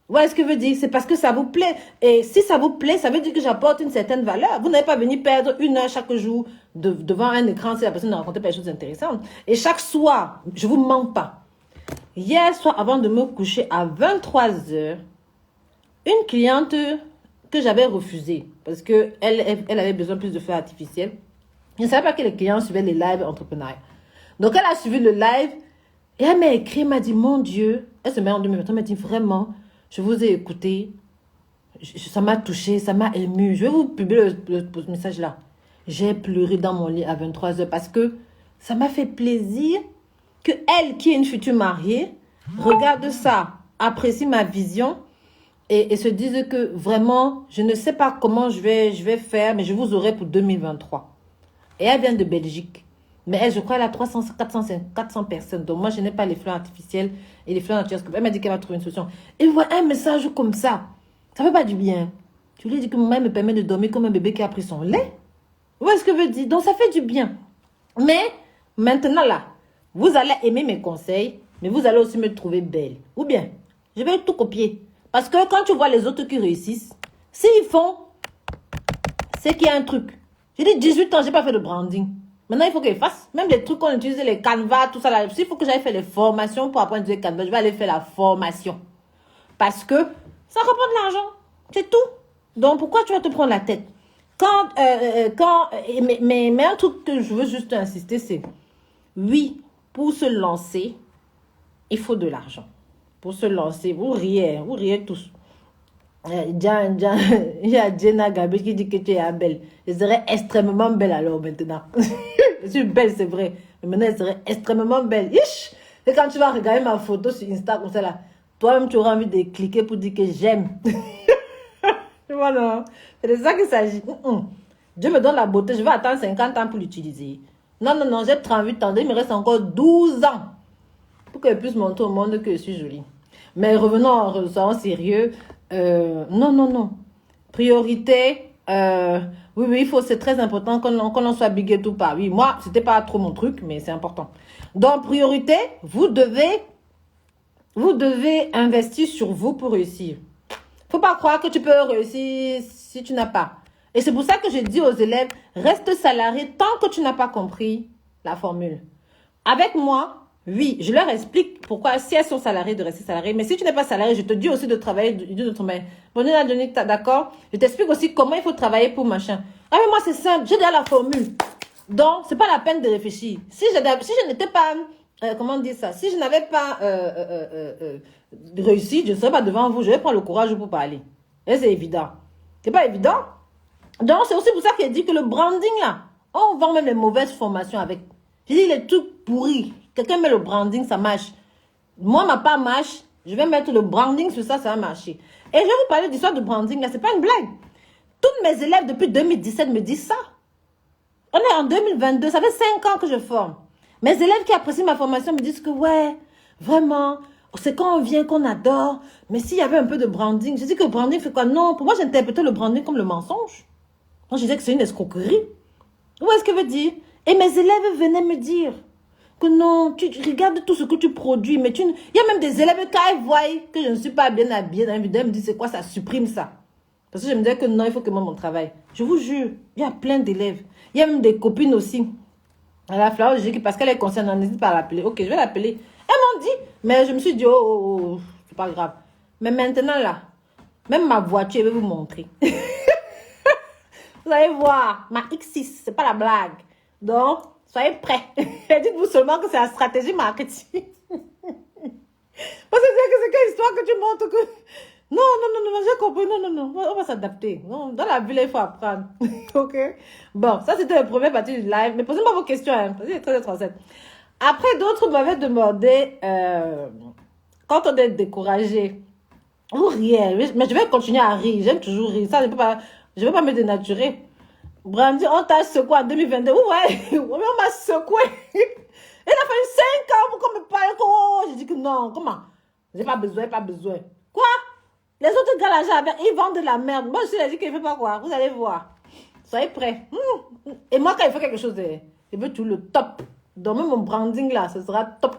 Vous voyez ce que je veux dire? C'est parce que ça vous plaît. Et si ça vous plaît, ça veut dire que j'apporte une certaine valeur. Vous n'avez pas venu perdre 1 heure chaque jour devant un écran si la personne ne racontait pas des choses intéressantes. Et chaque soir, je ne vous mens pas. Hier soir, avant de me coucher à 23h, une cliente que j'avais refusée parce qu'elle avait besoin plus de feu artificiel. Je ne savais pas que les clients suivaient les lives entrepreneurs. Donc, elle a suivi le live et elle m'a écrit, elle m'a dit, mon Dieu, elle se met en 2020, elle m'a dit, vraiment, je vous ai écouté, ça m'a touché, ça m'a ému. Je vais vous publier le message là. J'ai pleuré dans mon lit à 23h parce que ça m'a fait plaisir que elle, qui est une future mariée, regarde ça, apprécie ma vision et se dise que vraiment, je ne sais pas comment je vais faire, mais je vous aurai pour 2023. Et elle vient de Belgique. Mais elle, je crois, elle a 300, 400 personnes. Donc, moi, je n'ai pas les fleurs artificielles et les fleurs naturelles. Elle m'a dit qu'elle va trouver une solution. Et voilà un message comme ça. Ça fait pas du bien. Tu lui dis que moi, me permet de dormir comme un bébé qui a pris son lait. Vous voyez ce que je veux dire? Donc, ça fait du bien. Mais, maintenant, là, vous allez aimer mes conseils, mais vous allez aussi me trouver belle. Ou bien, je vais tout copier. Parce que quand tu vois les autres qui réussissent, s'ils font, c'est qu'il y a un truc. J'ai dit 18 ans, je n'ai pas fait de branding. Maintenant, il faut qu'ils fassent. Même les trucs qu'on utilise, les canevas, tout ça. Là, s'il faut que j'aille faire les formations pour apprendre à utiliser canevas, je vais aller faire la formation. Parce que ça reprend de l'argent. C'est tout. Donc, pourquoi tu vas te prendre la tête? Mais un truc que je veux juste insister, c'est oui, pour se lancer, il faut de l'argent. Pour se lancer, vous riez tous. Il y a Jenna Gabi qui dit que tu es belle. Je serais extrêmement belle alors maintenant. Je suis belle, c'est vrai. Mais maintenant, elle serait extrêmement belle. Ish! Et quand tu vas regarder ma photo sur Insta comme ça là, toi-même, tu auras envie de cliquer pour dire que j'aime. Voilà. C'est de ça qu'il s'agit. Dieu me donne la beauté. Je vais attendre 50 ans pour l'utiliser. Non, non, non. J'ai 38 ans. Il me reste encore 12 ans pour que je puisse montrer au monde que je suis jolie. Mais revenons en sérieux. Non, non, non. Priorité. Oui, oui, c'est très important qu'on en soit big et tout pas. Oui, moi, c'était pas trop mon truc, mais c'est important. Donc, priorité, vous devez investir sur vous pour réussir. Faut pas croire que tu peux réussir si tu n'as pas. Et c'est pour ça que je dis aux élèves, reste salarié tant que tu n'as pas compris la formule. Avec moi, oui, je leur explique pourquoi, si elles sont salariées, de rester salariées. Mais si tu n'es pas salarié, je te dis aussi de travailler d'une autre manière. Bon, d'accord? Je t'explique aussi comment il faut travailler pour machin. Ah, mais moi, c'est simple. J'ai déjà la formule. Donc, c'est pas la peine de réfléchir. Si je n'étais pas, comment dire ça? Si je n'avais pas réussi, je ne serais pas devant vous. Je vais prendre le courage pour parler. Et c'est évident. C'est pas évident? Donc, c'est aussi pour ça qu'il dit que le branding, là, on vend même les mauvaises formations avec. Je dis les trucs pourris. Quelqu'un met le branding, ça marche. Moi, ma part marche. Je vais mettre le branding sur ça, ça va marcher. Et je vais vous parler d'histoire de branding, là. C'est pas une blague. Toutes mes élèves depuis 2017 me disent ça. On est en 2022, ça fait 5 ans que je forme. Mes élèves qui apprécient ma formation me disent que ouais, vraiment, c'est quand on vient qu'on adore. Mais s'il y avait un peu de branding, je dis que le branding fait quoi? Non, pour moi, j'interprétais le branding comme le mensonge. Moi, je disais que c'est une escroquerie. Où est-ce que veut dire? Et mes élèves venaient me dire que non, tu regardes tout ce que tu produis, mais il y a même des élèves quand ils voient que je ne suis pas bien habillée dans une vidéo, ils me disent c'est quoi, ça supprime ça. Parce que je me disais que non, il faut que moi mon travail. Je vous jure, il y a plein d'élèves. Il y a même des copines aussi. À la fleur, je dis que parce qu'elle est concernée, n'hésite pas à l'appeler. Ok, je vais l'appeler. Elles m'ont dit, mais je me suis dit, oh, c'est pas grave. Mais maintenant là, même ma voiture, je vais vous montrer. Vous allez voir, ma X6, c'est pas la blague. Donc, soyez prêts. Dites-vous seulement que c'est la stratégie marketing. Parce que c'est quelle histoire que tu montres que... Non, j'ai compris. Non, on va s'adapter. Non, dans la ville, il faut apprendre. Ok? Bon, ça, c'était la première partie du live. Mais posez-moi vos questions, hein. C'est très intéressant. Après, d'autres m'avaient demandé, quand on est découragé, ou rire. Mais je vais continuer à rire. J'aime toujours rire. Ça, je ne vais pas me dénaturer. Brandy, on t'a secoué en 2022. Ouais, on m'a secoué. Il a fallu 5 ans pour qu'on me parle. Oh, j'ai dit que non, comment? J'ai pas besoin. Quoi? Les autres gars là, ils vendent de la merde. Moi, je suis dit qu'il ne fait pas quoi. Vous allez voir. Soyez prêts. Et moi, quand il fait quelque chose, je veux tout le top. Donc, même mon branding là, ce sera top.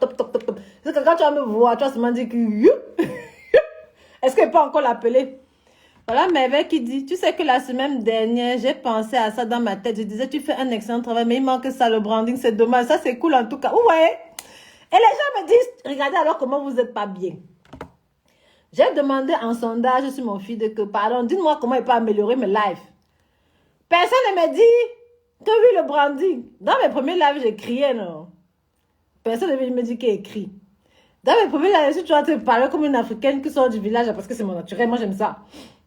C'est que quand tu vas me voir, tu vas seulement dire que... Est-ce qu'il peut encore l'appeler? Voilà, Merveille qui dit, tu sais que la semaine dernière, j'ai pensé à ça dans ma tête. Je disais, tu fais un excellent travail, mais il manque ça, le branding, c'est dommage. Ça, c'est cool en tout cas. Ouais. Et les gens me disent, regardez alors comment vous n'êtes pas bien. J'ai demandé en sondage sur mon feed que, pardon, dites-moi comment il peut améliorer mes lives. Personne ne me dit que oui, le branding. Dans mes premiers lives, j'ai crié, non. Personne ne me dit qu'il écrit. Dans mes premiers lives, si tu vas te parler comme une Africaine qui sort du village, parce que c'est mon naturel, moi j'aime ça.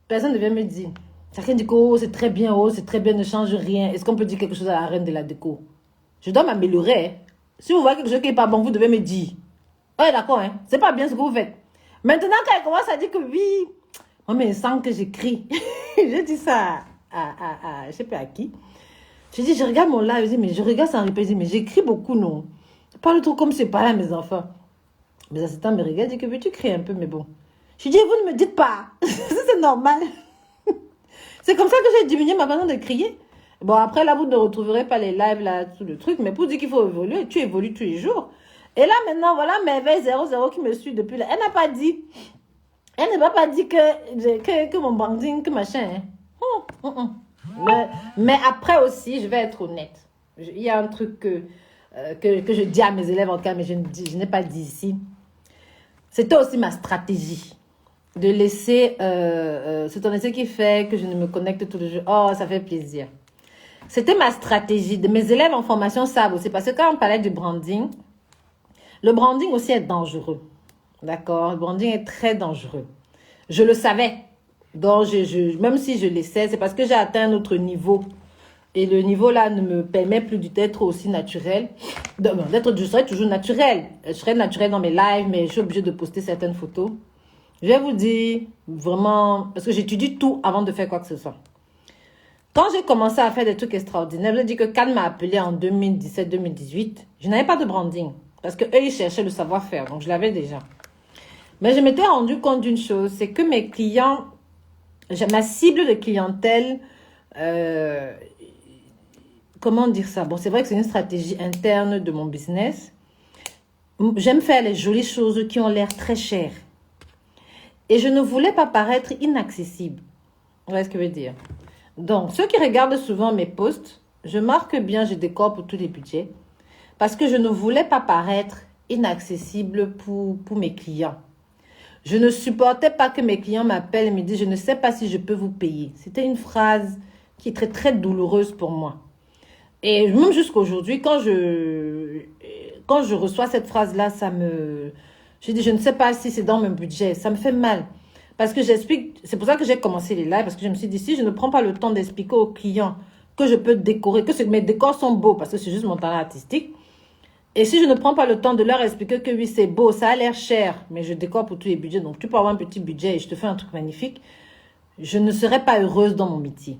Personne ne vient me dire. Chacun dit que oh, c'est très bien, ne change rien. Est-ce qu'on peut dire quelque chose à la reine de la déco? Je dois m'améliorer. Hein. Si vous voyez quelque chose qui n'est pas bon, vous devez me dire. Ouais, d'accord, hein. C'est pas bien ce que vous faites. Maintenant, quand elle commence à dire que oui, moi, mais sans que j'écris, je dis ça à je sais pas à qui. Je dis, je regarde mon live, je dis, mais je regarde sans répéter, je dis, mais j'écris beaucoup, non? Parle trop comme c'est pas là, mes enfants. Mais assistants me regardent, dit que veux-tu créer un peu, mais bon. Je dis, vous ne me dites pas. C'est normal. C'est comme ça que j'ai diminué ma façon de crier. Bon, après, là, vous ne retrouverez pas les lives, là, tout le truc. Mais pour dire qu'il faut évoluer, tu évolues tous les jours. Et là, maintenant, voilà, Merveille 00 qui me suit depuis là. Elle n'a pas dit. Elle n'a pas dit que mon branding, que machin. Hein. Mais après aussi, je vais être honnête. Il y a un truc que je dis à mes élèves en cas, mais je n'ai pas dit ici. C'était aussi ma stratégie. De laisser ce ton essai qui fait que je ne me connecte tous les jours. Oh, ça fait plaisir. C'était ma stratégie. Mes élèves en formation savent aussi. Parce que quand on parlait du branding, le branding aussi est dangereux. D'accord? Le branding est très dangereux. Je le savais. Donc, même si je laissais, c'est parce que j'ai atteint un autre niveau. Et le niveau là ne me permet plus d'être aussi naturel. Je serai toujours naturel. Je serai naturel dans mes lives, mais je suis obligée de poster certaines photos. Je vais vous dire vraiment, parce que j'étudie tout avant de faire quoi que ce soit. Quand j'ai commencé à faire des trucs extraordinaires, je dis que quand m'a appelé en 2017-2018, je n'avais pas de branding. Parce qu'eux, ils cherchaient le savoir-faire, donc je l'avais déjà. Mais je m'étais rendu compte d'une chose, c'est que mes clients, ma cible de clientèle, comment dire ça? Bon, c'est vrai que c'est une stratégie interne de mon business. J'aime faire les jolies choses qui ont l'air très chères. Et je ne voulais pas paraître inaccessible. Vous voyez ce que je veux dire? Donc, ceux qui regardent souvent mes posts, je marque bien, je décore pour tous les budgets. Parce que je ne voulais pas paraître inaccessible pour mes clients. Je ne supportais pas que mes clients m'appellent et me disent « Je ne sais pas si je peux vous payer ». C'était une phrase qui est très, très douloureuse pour moi. Et même jusqu'à aujourd'hui, quand je reçois cette phrase-là, je dis, je ne sais pas si c'est dans mon budget. Ça me fait mal. Parce que j'explique, c'est pour ça que j'ai commencé les lives, parce que je me suis dit, si je ne prends pas le temps d'expliquer aux clients que je peux décorer, que mes décors sont beaux, parce que c'est juste mon talent artistique, et si je ne prends pas le temps de leur expliquer que oui, c'est beau, ça a l'air cher, mais je décore pour tous les budgets, donc tu peux avoir un petit budget et je te fais un truc magnifique, je ne serai pas heureuse dans mon métier.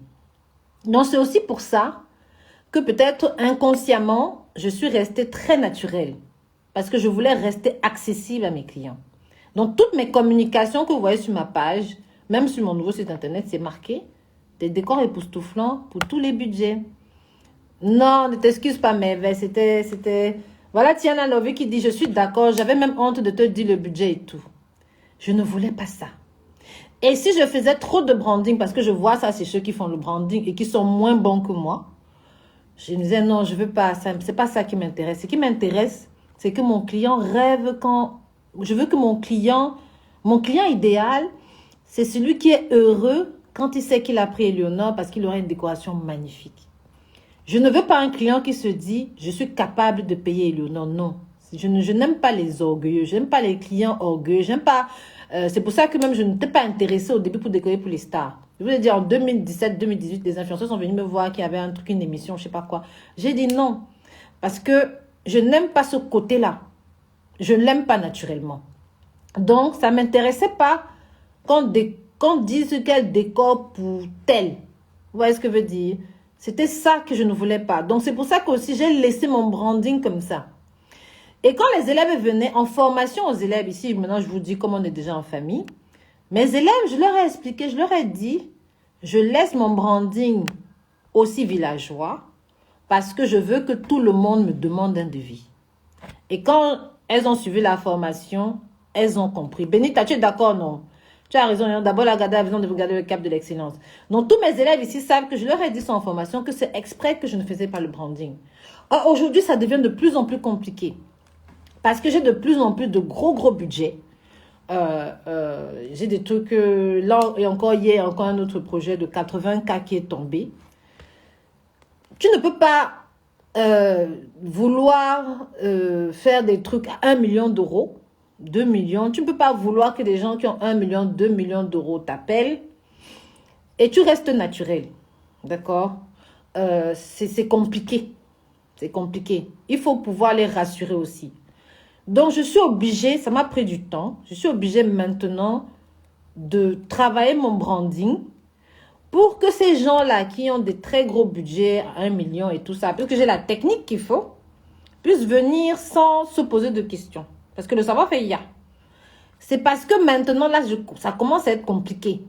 Donc, c'est aussi pour ça que peut-être inconsciemment, je suis restée très naturelle. Parce que je voulais rester accessible à mes clients. Donc, toutes mes communications que vous voyez sur ma page, même sur mon nouveau site internet, c'est marqué des décors époustouflants pour tous les budgets. Non, ne t'excuse pas, mais c'était... Voilà, Tiana Novi qui dit, je suis d'accord, j'avais même honte de te dire le budget et tout. Je ne voulais pas ça. Et si je faisais trop de branding, parce que je vois ça, c'est ceux qui font le branding et qui sont moins bons que moi, je me disais, non, je veux pas ça, c'est pas ça qui m'intéresse. Ce qui m'intéresse, c'est que mon client rêve quand... Je veux que mon client idéal, c'est celui qui est heureux quand il sait qu'il a pris Eleonore parce qu'il aura une décoration magnifique. Je ne veux pas un client qui se dit, je suis capable de payer Eleonore. Non, je n'aime pas les orgueilleux, je n'aime pas les clients orgueilleux, j'aime pas... c'est pour ça que même je n'étais pas intéressée au début pour décorer pour les stars. Je voulais dire, en 2017-2018, les influenceurs sont venus me voir qu'il y avait un truc, une émission, je sais pas quoi. J'ai dit non, parce que je n'aime pas ce côté-là. Je ne l'aime pas naturellement. Donc, ça ne m'intéressait pas qu'on dise qu'elle décore pour tel. Vous voyez ce que je veux dire? C'était ça que je ne voulais pas. Donc, c'est pour ça qu'aussi, j'ai laissé mon branding comme ça. Et quand les élèves venaient en formation aux élèves, ici, maintenant, je vous dis comme on est déjà en famille, mes élèves, je leur ai expliqué, je leur ai dit, je laisse mon branding aussi villageois parce que je veux que tout le monde me demande un devis. Et quand elles ont suivi la formation, elles ont compris. Benita, tu es d'accord, non? Tu as raison. D'abord, la garder a besoin de regarder le cap de l'excellence. Donc, tous mes élèves ici savent que je leur ai dit en formation que c'est exprès que je ne faisais pas le branding. Or, aujourd'hui, ça devient de plus en plus compliqué. Parce que j'ai de plus en plus de gros budgets. J'ai des trucs... là, et encore hier, encore un autre projet de 80K qui est tombé. Tu ne peux pas vouloir faire des trucs à 1 million d'euros, 2 millions. Tu ne peux pas vouloir que des gens qui ont 1 million, 2 millions d'euros t'appellent et tu restes naturel. D'accord? C'est compliqué. C'est compliqué. Il faut pouvoir les rassurer aussi. Donc, je suis obligée, ça m'a pris du temps, je suis obligée maintenant de travailler mon branding pour que ces gens-là qui ont des très gros budgets, 1 million et tout ça, parce que j'ai la technique qu'il faut, puissent venir sans se poser de questions. Parce que le savoir-faire, il y a. C'est parce que maintenant, là, ça commence à être compliqué.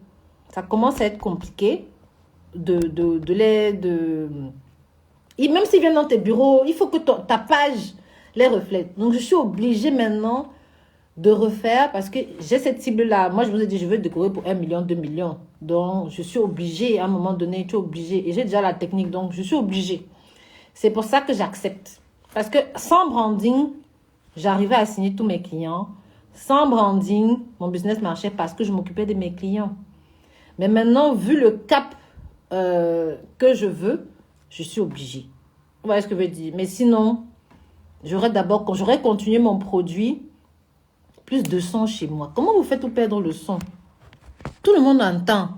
Ça commence à être compliqué et même s'ils viennent dans tes bureaux, il faut que ta page les reflète. Donc, je suis obligée maintenant de refaire parce que j'ai cette cible-là. Moi, je vous ai dit, je veux décorer pour 1 million, 2 millions. Donc, je suis obligée, à un moment donné, tu es obligée. Et j'ai déjà la technique, donc je suis obligée. C'est pour ça que j'accepte. Parce que sans branding, j'arrivais à signer tous mes clients. Sans branding, mon business marchait parce que je m'occupais de mes clients. Mais maintenant, vu le cap que je veux, je suis obligée. Vous voyez ce que je veux dire? Mais sinon, quand j'aurais continué mon produit, plus de son chez moi. Comment vous faites pour perdre le son? Tout le monde entend.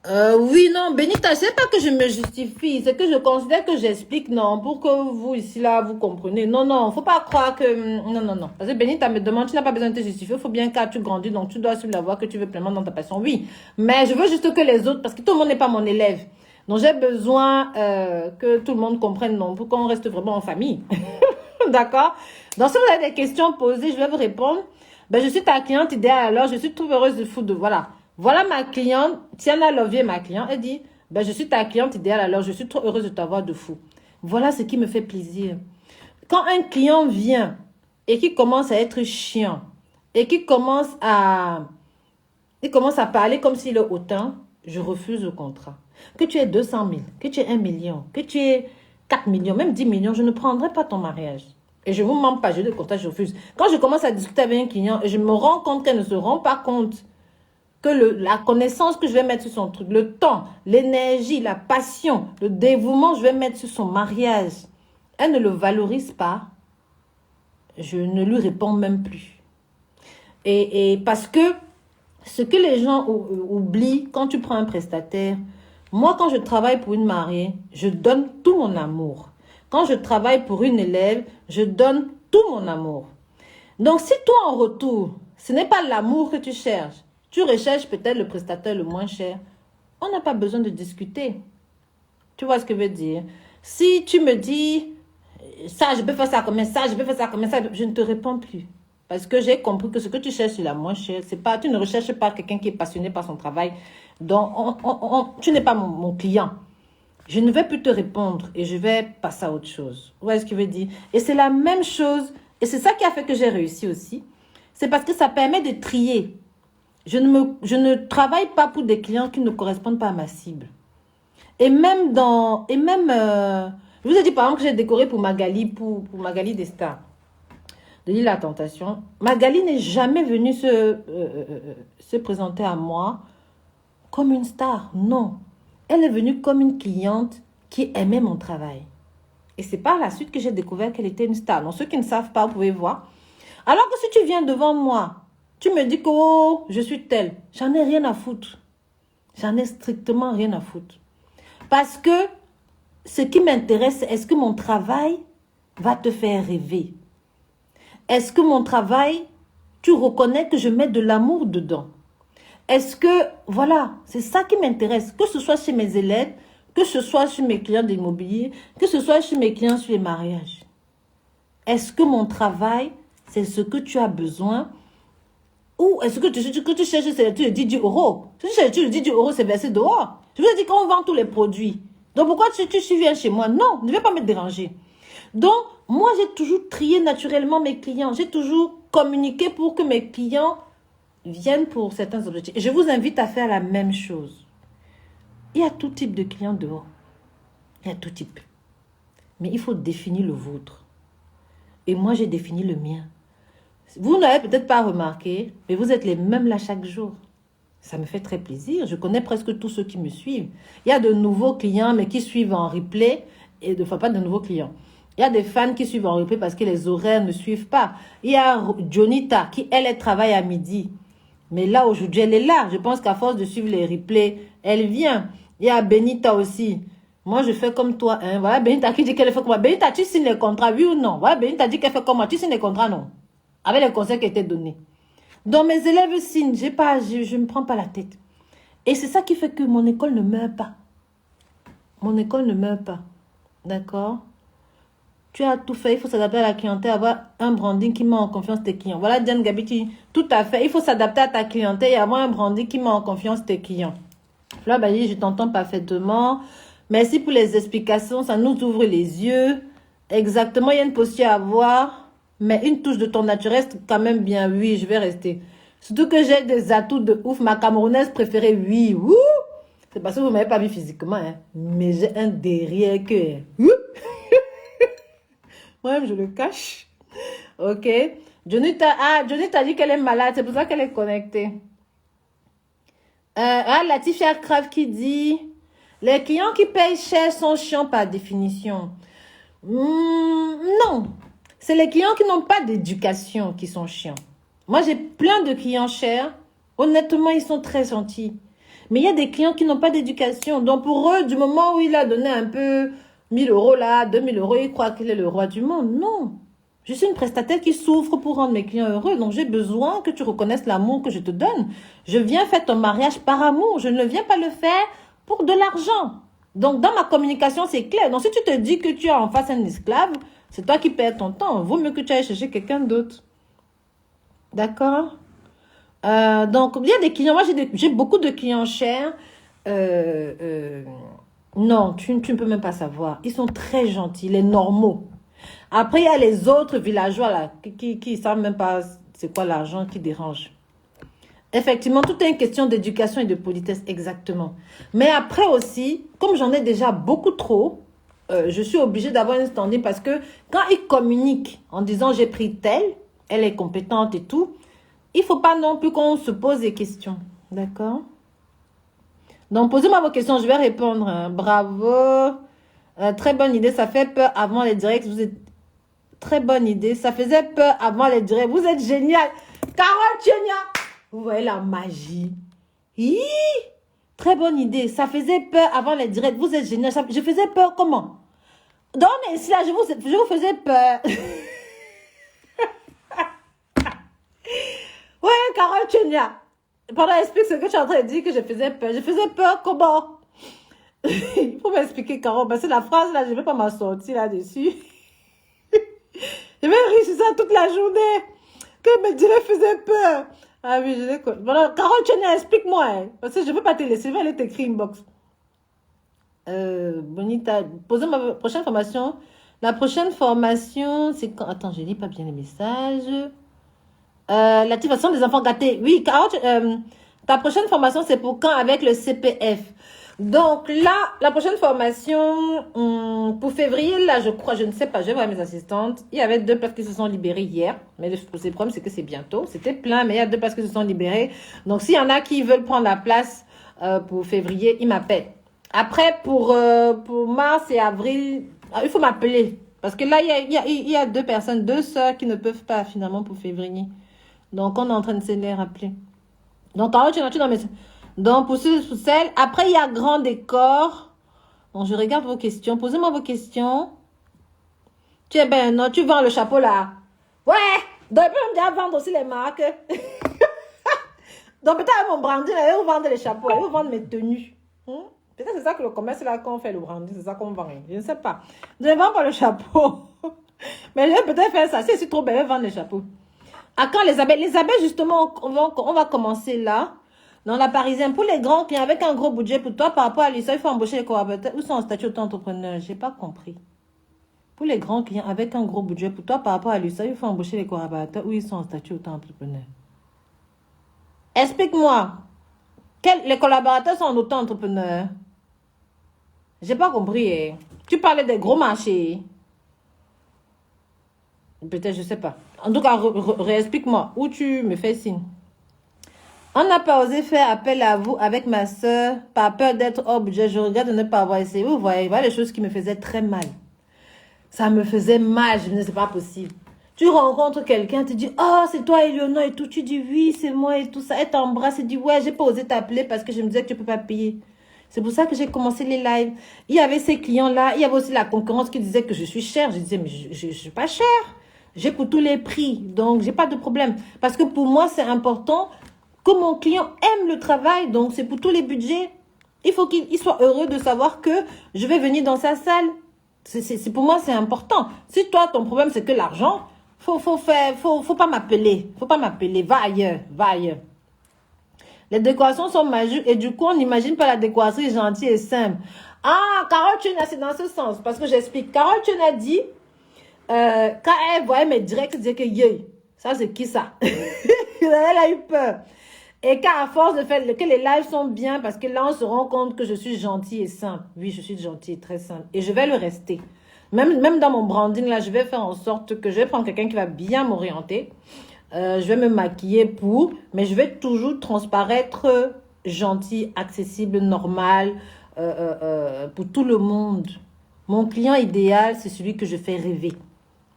Oui, non, Benita, c'est pas que je me justifie, c'est que je considère que j'explique, non, pour que vous, ici, là, vous compreniez. Non, non, faut pas croire que... Non, non, non. Parce que Benita me demande, tu n'as pas besoin de te justifier, il faut bien que tu grandis, donc tu dois suivre la voie que tu veux pleinement dans ta passion. Oui, mais je veux juste que les autres, parce que tout le monde n'est pas mon élève. Donc, j'ai besoin que tout le monde comprenne, non, pour qu'on reste vraiment en famille. D'accord? Donc, si vous avez des questions posées, je vais vous répondre. Ben, je suis ta cliente idéale, alors je suis trop heureuse de fou de... Voilà. Voilà ma cliente, Tiana Lovier, ma cliente, elle dit, ben, je suis ta cliente idéale, alors je suis trop heureuse de t'avoir de fou. Voilà ce qui me fait plaisir. Quand un client vient et qui commence à être chiant, et qui commence à parler comme s'il est hautain, je refuse le contrat. Que tu aies 200 000, que tu aies 1 million, que tu aies 4 millions, même 10 millions, je ne prendrai pas ton mariage. Et je ne vous mens pas, je le contrat, je refuse. Quand je commence à discuter avec un client et je me rends compte qu'elle ne se rend pas compte que la connaissance que je vais mettre sur son truc, le temps, l'énergie, la passion, le dévouement que je vais mettre sur son mariage, elle ne le valorise pas, je ne lui réponds même plus. Et parce que ce que les gens oublient quand tu prends un prestataire, moi quand je travaille pour une mariée, je donne tout mon amour. Quand je travaille pour une élève, je donne tout mon amour. Donc si toi en retour, ce n'est pas l'amour que tu cherches, tu recherches peut-être le prestataire le moins cher, on n'a pas besoin de discuter. Tu vois ce que je veux dire? Si tu me dis, ça, je peux faire ça comme ça, je peux faire ça comme ça, je ne te réponds plus. Parce que j'ai compris que ce que tu cherches, c'est la moins chère. Tu ne recherches pas quelqu'un qui est passionné par son travail. Donc, tu n'es pas mon client. Je ne vais plus te répondre et je vais passer à autre chose. Vous voyez ce que je veux dire? Et c'est la même chose. Et c'est ça qui a fait que j'ai réussi aussi. C'est parce que ça permet de trier. Je ne travaille pas pour des clients qui ne correspondent pas à ma cible. Et même je vous ai dit par exemple que j'ai décoré pour Magali, pour Magali des Stars, de l'île La Tentation. Magali n'est jamais venue se présenter à moi comme une star. Non. Elle est venue comme une cliente qui aimait mon travail. Et c'est par la suite que j'ai découvert qu'elle était une star. Donc ceux qui ne savent pas, vous pouvez voir. Alors que si tu viens devant moi, tu me dis que oh, je suis telle. J'en ai rien à foutre. J'en ai strictement rien à foutre. Parce que ce qui m'intéresse, c'est est-ce que mon travail va te faire rêver? Est-ce que mon travail, tu reconnais que je mets de l'amour dedans? Est-ce que, voilà, c'est ça qui m'intéresse. Que ce soit chez mes élèves, que ce soit chez mes clients d'immobilier, que ce soit chez mes clients sur les mariages. Est-ce que mon travail, c'est ce que tu as besoin? Ou est-ce que tu cherches, c'est le 10 euros? Si tu cherches le 10 euros, c'est versé dehors. Je vous ai dit qu'on vend tous les produits. Donc pourquoi tu viens chez moi? Non, ne viens pas me déranger. Donc, moi, j'ai toujours trié naturellement mes clients. J'ai toujours communiqué pour que mes clients viennent pour certains objectifs. Et je vous invite à faire la même chose. Il y a tout type de clients dehors. Il y a tout type. Mais il faut définir le vôtre. Et moi, j'ai défini le mien. Vous n'avez peut-être pas remarqué, mais vous êtes les mêmes là chaque jour. Ça me fait très plaisir. Je connais presque tous ceux qui me suivent. Il y a de nouveaux clients, mais qui suivent en replay. Et enfin, pas de nouveaux clients. Il y a des fans qui suivent en replay parce que les horaires ne suivent pas. Il y a Jonita qui, elle travaille à midi. Mais là, aujourd'hui, elle est là. Je pense qu'à force de suivre les replays, elle vient. Il y a Benita aussi. Moi, je fais comme toi. Hein. Voilà, Benita qui dit qu'elle fait comme moi. Benita, tu signes les contrats, oui ou non? Voilà, Benita dit qu'elle fait comme moi. Tu signes les contrats, non? Avec les conseils qui étaient donnés. Donc, mes élèves signent, je ne me prends pas la tête. Et c'est ça qui fait que mon école ne meurt pas. Mon école ne meurt pas. D'accord? Tu as tout fait, il faut s'adapter à la clientèle, avoir un branding qui met en confiance tes clients. Voilà, Diane Gabi, tout à fait. Il faut s'adapter à ta clientèle et avoir un branding qui met en confiance tes clients. Là, je t'entends parfaitement. Merci pour les explications, ça nous ouvre les yeux. Exactement, il y a une posture à avoir, mais une touche de ton naturel reste quand même bien. Oui, je vais rester. Surtout que j'ai des atouts de ouf. Ma Camerounaise préférée, oui. Wouh! C'est parce que vous ne m'avez pas vu physiquement, hein. Mais j'ai un derrière que... Moi-même, je le cache. Ok. Johnny t'a dit qu'elle est malade. C'est pour ça qu'elle est connectée. Latifia Crave qui dit... Les clients qui payent cher sont chiants par définition. Non. C'est les clients qui n'ont pas d'éducation qui sont chiants. Moi, j'ai plein de clients chers. Honnêtement, ils sont très gentils. Mais il y a des clients qui n'ont pas d'éducation. Donc, pour eux, du moment où il a donné un peu 1000 euros là, 2000 euros, ils croient qu'il est le roi du monde. Non. Je suis une prestataire qui souffre pour rendre mes clients heureux. Donc, j'ai besoin que tu reconnaisses l'amour que je te donne. Je viens faire ton mariage par amour. Je ne viens pas le faire pour de l'argent. Donc, dans ma communication, c'est clair. Donc, si tu te dis que tu as en face un esclave, c'est toi qui perds ton temps. Vaut mieux que tu ailles chercher quelqu'un d'autre. D'accord? Donc, il y a des clients. Moi, j'ai beaucoup de clients chers. Non, tu ne peux même pas savoir. Ils sont très gentils, les normaux. Après, il y a les autres villageois là, qui ne savent même pas c'est quoi l'argent qui dérange. Effectivement, tout est une question d'éducation et de politesse, exactement. Mais après aussi, comme j'en ai déjà beaucoup trop, je suis obligée d'avoir un standing parce que quand ils communiquent en disant j'ai pris telle, elle est compétente et tout, il ne faut pas non plus qu'on se pose des questions. D'accord? Donc, posez-moi vos questions, je vais répondre. Hein. Bravo. Très bonne idée, ça fait peur avant les directs. Vous êtes... Très bonne idée, ça faisait peur avant les directs. Vous êtes génial. Carole Tchenia. Vous voyez la magie. Hi! Très bonne idée. Ça faisait peur avant les directs. Vous êtes génial. Je faisais peur comment? Donc, ici, là, je vous faisais peur. Ouais, Carole Tchenia. Pendant, explique ce que tu es en train de dire que je faisais peur. Je faisais peur comment? Il faut m'expliquer, Carole. Parce que la phrase, là, je ne vais pas m'en sortir là-dessus. Je vais rire sur ça toute la journée. Que mes directs faisaient peur. Ah oui, je l'écoute. Voilà, Carole Tchenia, explique-moi. Hein, parce que je ne veux pas te laisser. Je vais aller t'écrire inbox. Bonita, posez ma prochaine formation. La prochaine formation, c'est quand? Attends, je ne lis pas bien les messages. L'activation des enfants gâtés. Oui, Carole, ta prochaine formation, c'est pour quand avec le CPF? Donc là, la prochaine formation, pour février, là, je crois, je ne sais pas, je vais voir mes assistantes. Il y avait 2 places qui se sont libérées hier. Mais le problème, c'est que c'est bientôt. C'était plein, mais il y a 2 places qui se sont libérées. Donc, s'il y en a qui veulent prendre la place pour février, ils m'appellent. Après, pour mars et avril, il faut m'appeler. Parce que là, il y a 2 personnes, 2 sœurs qui ne peuvent pas finalement pour février. Donc, on est en train de se les rappeler. Donc, Carole, tu es dans mes... Donc, pour ceux, pour celles, après, il y a grand décor. Donc, je regarde vos questions. Posez-moi vos questions. Tu es ben, non, tu vends le chapeau là. Ouais! Donc, ils peuvent me vendre aussi les marques. Donc, peut-être avec mon branding, ils vont vendre les chapeaux. Ils vont vendre mes tenues. Peut-être c'est ça que le commerce là, quand on fait le branding, c'est ça qu'on vend. Je ne sais pas. Je ne vends pas le chapeau. Mais je vais peut-être faire ça. Si c'est trop belle, je vais vendre les chapeaux. À quand les abeilles? Les abeilles, justement, on va commencer là. Dans la Parisienne, pour les grands clients avec un gros budget pour toi, par rapport à l'USA, il faut embaucher les collaborateurs ou sont en statut auto-entrepreneur. Je n'ai pas compris. Pour les grands clients avec un gros budget pour toi, par rapport à l'USA, il faut embaucher les collaborateurs ou ils sont en statut auto-entrepreneur. Explique-moi. Les collaborateurs sont en auto-entrepreneur. J'ai pas compris. Hein. Tu parlais des gros marchés. Peut-être, je sais pas. En tout cas, réexplique-moi. Où tu me fais signe. On n'a pas osé faire appel à vous avec ma soeur par peur d'être hors budget. Je regrette de ne pas avoir essayé. Vous voyez, voilà les choses qui me faisaient très mal. Ça me faisait mal. Je me disais, c'est pas possible. Tu rencontres quelqu'un, tu dis, oh, c'est toi, Eleonore et tout. Tu dis, oui, c'est moi et tout ça. Elle t'embrasse et dit, ouais, j'ai pas osé t'appeler parce que je me disais que tu peux pas payer. C'est pour ça que j'ai commencé les lives. Il y avait ces clients-là. Il y avait aussi la concurrence qui disait que je suis chère. Je disais, mais je suis pas chère. J'ai pour tous les prix, donc j'ai pas de problème. Parce que pour moi, c'est important que mon client aime le travail, donc c'est pour tous les budgets. Il faut qu'il soit heureux de savoir que je vais venir dans sa salle. Pour moi, c'est important. Si toi, ton problème, c'est que l'argent, faut pas m'appeler. Faut pas m'appeler. Va ailleurs, va ailleurs. Les décorations sont magiques et du coup, on n'imagine pas la décoration gentille et simple. Ah, Carole Tchena, c'est dans ce sens. Parce que j'explique. Carole Tchena dit, quand elle voyait mes directs, elle disait que yé, ça c'est qui ça? Elle a eu peur. Et qu'à force de faire que les lives sont bien, parce que là, on se rend compte que je suis gentille et simple. Oui, je suis gentille et très simple. Et je vais le rester. Même dans mon branding, là, je vais faire en sorte que je vais prendre quelqu'un qui va bien m'orienter. Je vais me maquiller mais je vais toujours transparaître gentil, accessible, normal, pour tout le monde. Mon client idéal, c'est celui que je fais rêver.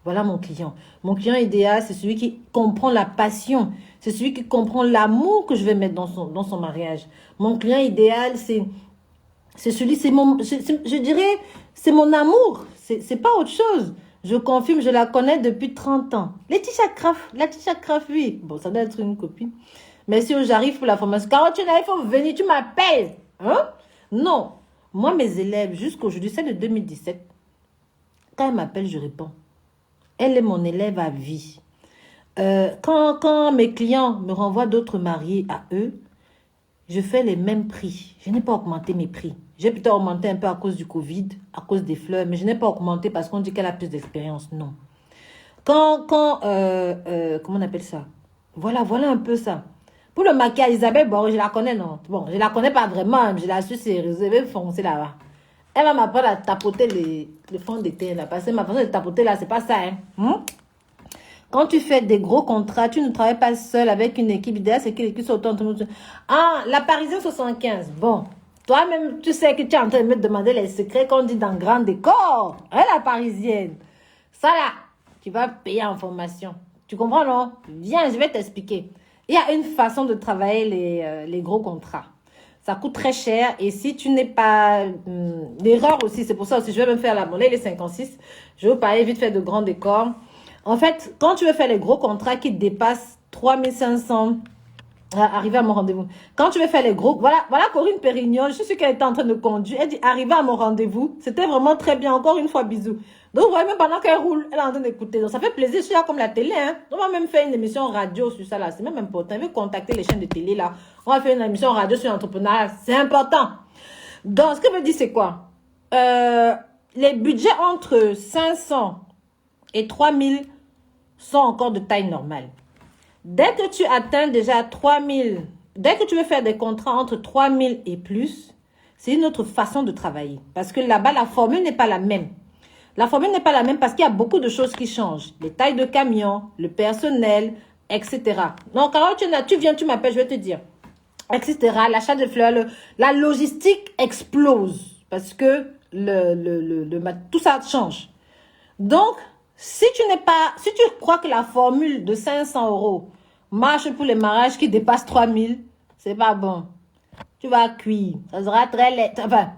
Voilà mon client. Mon client idéal, c'est celui qui comprend la passion. C'est celui qui comprend l'amour que je vais mettre dans son mariage. Mon client idéal, je dirais, c'est mon amour. C'est pas autre chose. Je confirme, je la connais depuis 30 ans. Laetitia Craft, oui. Bon, ça doit être une copine. Merci, j'arrive pour la formation. Carole, il faut venir, tu m'appelles. Hein? Non. Moi, mes élèves, jusqu'aujourd'hui, c'est de 2017. Quand elle m'appelle, je réponds. Elle est mon élève à vie. Quand mes clients me renvoient d'autres mariés à eux, je fais les mêmes prix. Je n'ai pas augmenté mes prix. J'ai peut-être augmenté un peu à cause du Covid, à cause des fleurs, mais je n'ai pas augmenté parce qu'on dit qu'elle a plus d'expérience. Non. Comment on appelle ça? Voilà un peu ça. Pour le maquillage, Isabelle, bon, je la connais, non. Bon, je la connais pas vraiment, je la suis sérieuse. Je vais foncer là-bas. Elle va m'apprendre à tapoter le fond de teint là. Parce que ma façon de tapoter là, c'est pas ça, hein. Quand tu fais des gros contrats, tu ne travailles pas seul avec une équipe. L'idéal, c'est que l'équipe soit autonome. Ah, la Parisienne 75. Bon, toi-même, tu sais que tu es en train de me demander les secrets qu'on dit dans grand décor. Hein, la Parisienne. Ça là, tu vas payer en formation. Tu comprends, non? Viens, je vais t'expliquer. Il y a une façon de travailler les gros contrats. Ça coûte très cher. Et si tu n'es pas... l'erreur aussi, c'est pour ça aussi, je vais même faire la monnaie, les 56. Je vais vous parler vite fait de grands décors. En fait, quand tu veux faire les gros contrats qui dépassent 3500, arriver à mon rendez-vous. Quand tu veux faire les gros, voilà Corinne Pérignon, je suis sûre qu'elle était en train de conduire. Elle dit, arriver à mon rendez-vous, c'était vraiment très bien. Encore une fois, bisous. Donc, vous voyez, même pendant qu'elle roule, elle est en train d'écouter. Donc, ça fait plaisir. Je suis là comme la télé, hein. On va même faire une émission radio sur ça, là. C'est même important. Je vais contacter les chaînes de télé, là. On va faire une émission radio sur l'entrepreneuriat. C'est important. Donc, ce que je veux dire, c'est quoi? Les budgets entre 500 et 3000 sont encore de taille normale. Dès que tu atteins déjà 3000, dès que tu veux faire des contrats entre 3000 et plus, c'est une autre façon de travailler. Parce que là-bas, la formule n'est pas la même. La formule n'est pas la même parce qu'il y a beaucoup de choses qui changent. Les tailles de camions, le personnel, etc. Donc, Carole, tu viens, tu m'appelles, je vais te dire. Etc. L'achat de fleurs, la logistique explose. Parce que tout ça change. Donc, si tu crois que la formule de 500 € marche pour les mariages qui dépassent 3000, c'est pas bon. Tu vas cuire. Ça sera très laid. Enfin,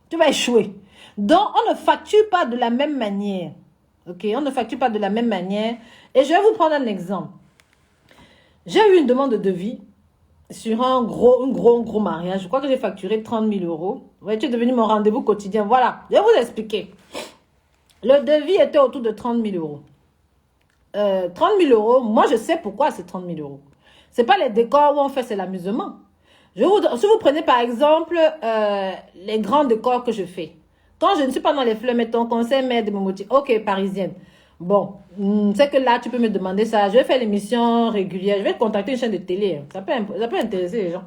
tu vas échouer. Donc, on ne facture pas de la même manière. Ok? On ne facture pas de la même manière. Et je vais vous prendre un exemple. J'ai eu une demande de devis sur un gros mariage. Je crois que j'ai facturé 30 000 €. Ouais, tu es devenu mon rendez-vous quotidien. Voilà. Je vais vous expliquer. Le devis était autour de 30 000 €. 30 000 €, moi je sais pourquoi c'est 30 000 €. Ce n'est pas les décors où on fait, c'est l'amusement. Si vous prenez par exemple les grands décors que je fais. Quand je ne suis pas dans les fleurs, mettons conseil mère de Momoti, ok, parisienne. Bon, c'est que là tu peux me demander ça. Je vais faire l'émission régulière. Je vais contacter une chaîne de télé. Ça peut intéresser les gens.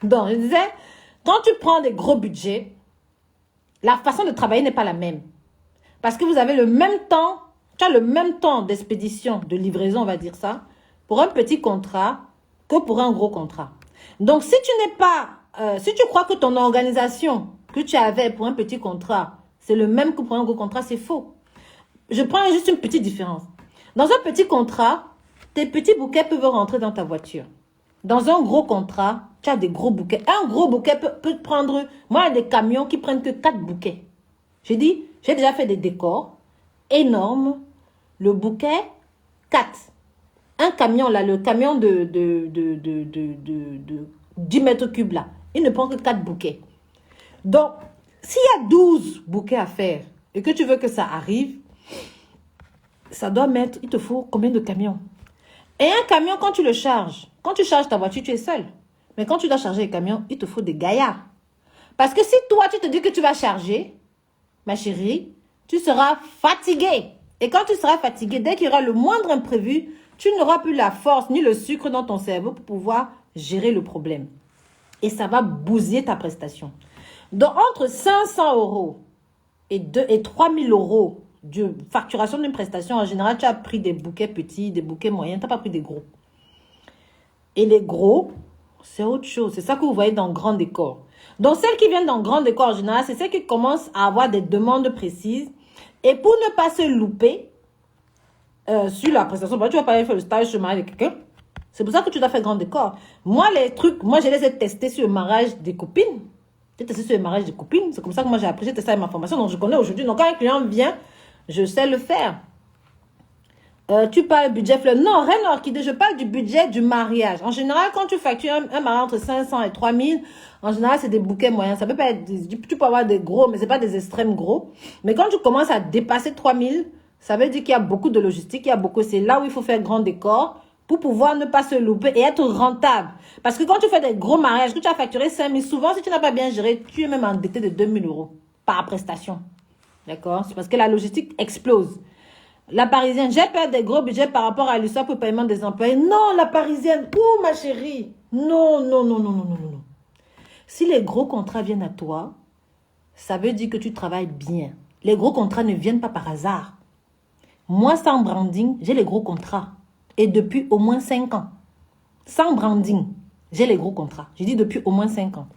Donc, je disais, quand tu prends des gros budgets, la façon de travailler n'est pas la même. Parce que vous avez le même temps, tu as le même temps d'expédition, de livraison, on va dire ça, pour un petit contrat que pour un gros contrat. Donc, si tu crois que ton organisation que tu avais pour un petit contrat, c'est le même que pour un gros contrat, c'est faux. Je prends juste une petite différence. Dans un petit contrat, tes petits bouquets peuvent rentrer dans ta voiture. Dans un gros contrat, tu as des gros bouquets. Un gros bouquet peut prendre... Moi, il y a des camions qui prennent que 4 bouquets. J'ai déjà fait des décors énormes le bouquet, 4. Un camion, là, le camion de 10 mètres cubes, là, il ne prend que 4 bouquets. Donc, s'il y a 12 bouquets à faire et que tu veux que ça arrive, ça doit mettre, il te faut combien de camions? Et un camion, quand tu le charges, quand tu charges ta voiture, tu es seul. Mais quand tu dois charger les camions, il te faut des gaillards. Parce que si toi, tu te dis que tu vas charger, ma chérie, tu seras fatigué. Et quand tu seras fatigué, dès qu'il y aura le moindre imprévu, tu n'auras plus la force ni le sucre dans ton cerveau pour pouvoir gérer le problème. Et ça va bousiller ta prestation. Donc, entre 500 euros et 3000 euros de facturation d'une prestation, en général, tu as pris des bouquets petits, des bouquets moyens, tu n'as pas pris des gros. Et les gros, c'est autre chose. C'est ça que vous voyez dans grand décor. Donc, celles qui viennent dans grand décor, en général, c'est celles qui commencent à avoir des demandes précises. Et pour ne pas se louper sur la prestation, tu vas pas aller faire le stage sur le mariage de quelqu'un. C'est pour ça que tu dois faire grand décor. Moi, les trucs, moi, je les ai testés sur le mariage des copines. J'ai testé sur le mariage des copines. C'est comme ça que moi, j'ai appris, j'ai testé avec ma formation. Donc, je connais aujourd'hui. Donc, quand un client vient, je sais le faire. Tu parles budget fleur. Non, Reine Orchidée, je parle du budget du mariage. En général, quand tu factures un mariage entre 500 et 3000, en général, c'est des bouquets moyens. Ça peut pas être, tu peux avoir des gros, mais c'est pas des extrêmes gros. Mais quand tu commences à dépasser 3000, ça veut dire qu'il y a beaucoup de logistique, il y a beaucoup, c'est là où il faut faire grand décor pour pouvoir ne pas se louper et être rentable. Parce que quand tu fais des gros mariages, que tu as facturé 5000, souvent, si tu n'as pas bien géré, tu es même endetté de 2000 euros par prestation. D'accord? C'est parce que la logistique explose. La Parisienne, j'ai peur des gros budgets par rapport à l'histoire pour le paiement des employés. Non, la Parisienne, oh ma chérie. Non, non, non, non, non, non, non. Si les gros contrats viennent à toi, ça veut dire que tu travailles bien. Les gros contrats ne viennent pas par hasard. Moi, sans branding, j'ai les gros contrats. Et depuis au moins 5 ans. Sans branding, j'ai les gros contrats. J'ai dit depuis au moins 5 ans.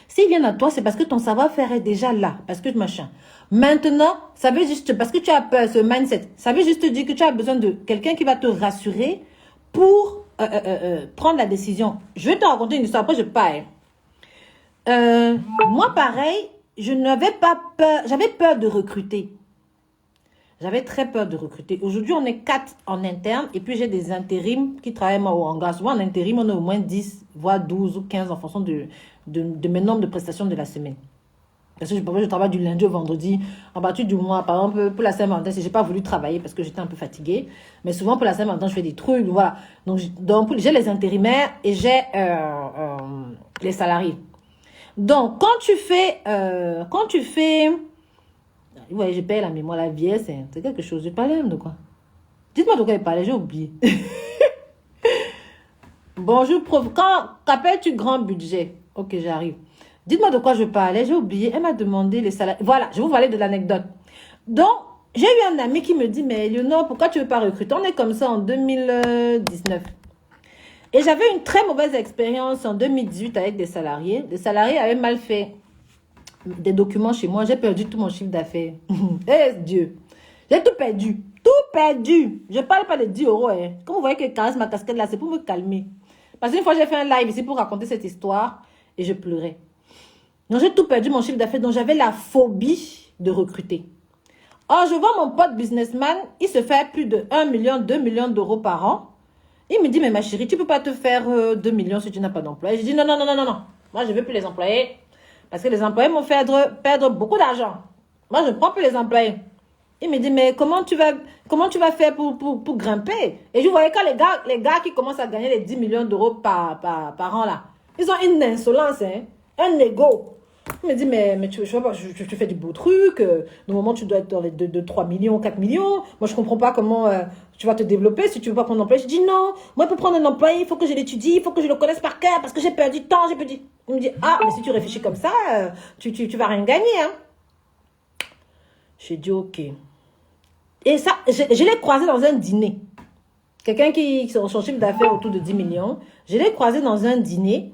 S'ils viennent à toi, c'est parce que ton savoir-faire est déjà là. Parce que machin. Maintenant, ça veut juste, parce que tu as peur, ce mindset, ça veut juste dire que tu as besoin de quelqu'un qui va te rassurer pour prendre la décision. Je vais te raconter une histoire, après je pars. Moi, pareil, je n'avais pas peur, j'avais peur de recruter. J'avais très peur de recruter. Aujourd'hui, on est 4 en interne et puis j'ai des intérims qui travaillent moi au hangar. Souvent, en intérim, on a au moins 10, voire 12 ou 15 en fonction de mes nombres de prestations de la semaine. Parce que je travaille du lundi au vendredi. En partir du mois, par exemple, pour la Saint-Valentin, si je n'ai pas voulu travailler parce que j'étais un peu fatiguée. Mais souvent, pour la Saint-Valentin, je fais des trucs. Voilà. Donc j'ai les intérimaires et j'ai les salariés. Donc, quand tu fais... Ouais, je perds la mémoire, la vieille, c'est quelque chose. Je parlais même de quoi? Dites-moi de quoi il parlait, j'ai oublié. Bonjour, prof. Qu'appelles-tu grand budget? Ok, j'arrive. Dites-moi de quoi je parlais, j'ai oublié. Elle m'a demandé les salaires. Voilà, je vais vous parler de l'anecdote. Donc, j'ai eu un ami qui me dit, mais Léonore, pourquoi tu ne veux pas recruter? On est comme ça en 2019. Et j'avais une très mauvaise expérience en 2018 avec des salariés. Des salariés avaient mal fait des documents chez moi. J'ai perdu tout mon chiffre d'affaires. Eh Dieu, j'ai tout perdu. Tout perdu. Je ne parle pas de 10 euros. Hein. Comme vous voyez que je caresse ma casquette là, c'est pour me calmer. Parce qu'une fois, j'ai fait un live ici pour raconter cette histoire et je pleurais. Donc, j'ai tout perdu mon chiffre d'affaires. Donc, j'avais la phobie de recruter. Or, je vois mon pote businessman, il se fait plus de 1 million, 2 millions d'euros par an. Il me dit, mais ma chérie, tu ne peux pas te faire 2 millions si tu n'as pas d'employés. Je dis, non, non, non, non, non, non. Moi, je ne veux plus les employés. Parce que les employés m'ont fait perdre beaucoup d'argent. Moi, je ne prends plus les employés. Il me dit, mais comment tu vas faire pour grimper? Et je voyais quand les gars qui commencent à gagner les 10 millions d'euros par an, là, ils ont une insolence, hein, un ego. Il me dit, mais tu fais du beau truc. Normalement, tu dois être dans les 3 millions, 4 millions. Moi, je ne comprends pas comment tu vas te développer si tu ne veux pas prendre un employé. Je dis, non, moi, pour prendre un employé, il faut que je l'étudie, il faut que je le connaisse par cœur parce que j'ai perdu du temps, j'ai perdu. Il me dit, ah, mais si tu réfléchis comme ça, tu vas rien gagner. Hein. J'ai dit, ok. Et ça, je l'ai croisé dans un dîner. Quelqu'un qui son chiffre d'affaires autour de 10 millions. Je l'ai croisé dans un dîner.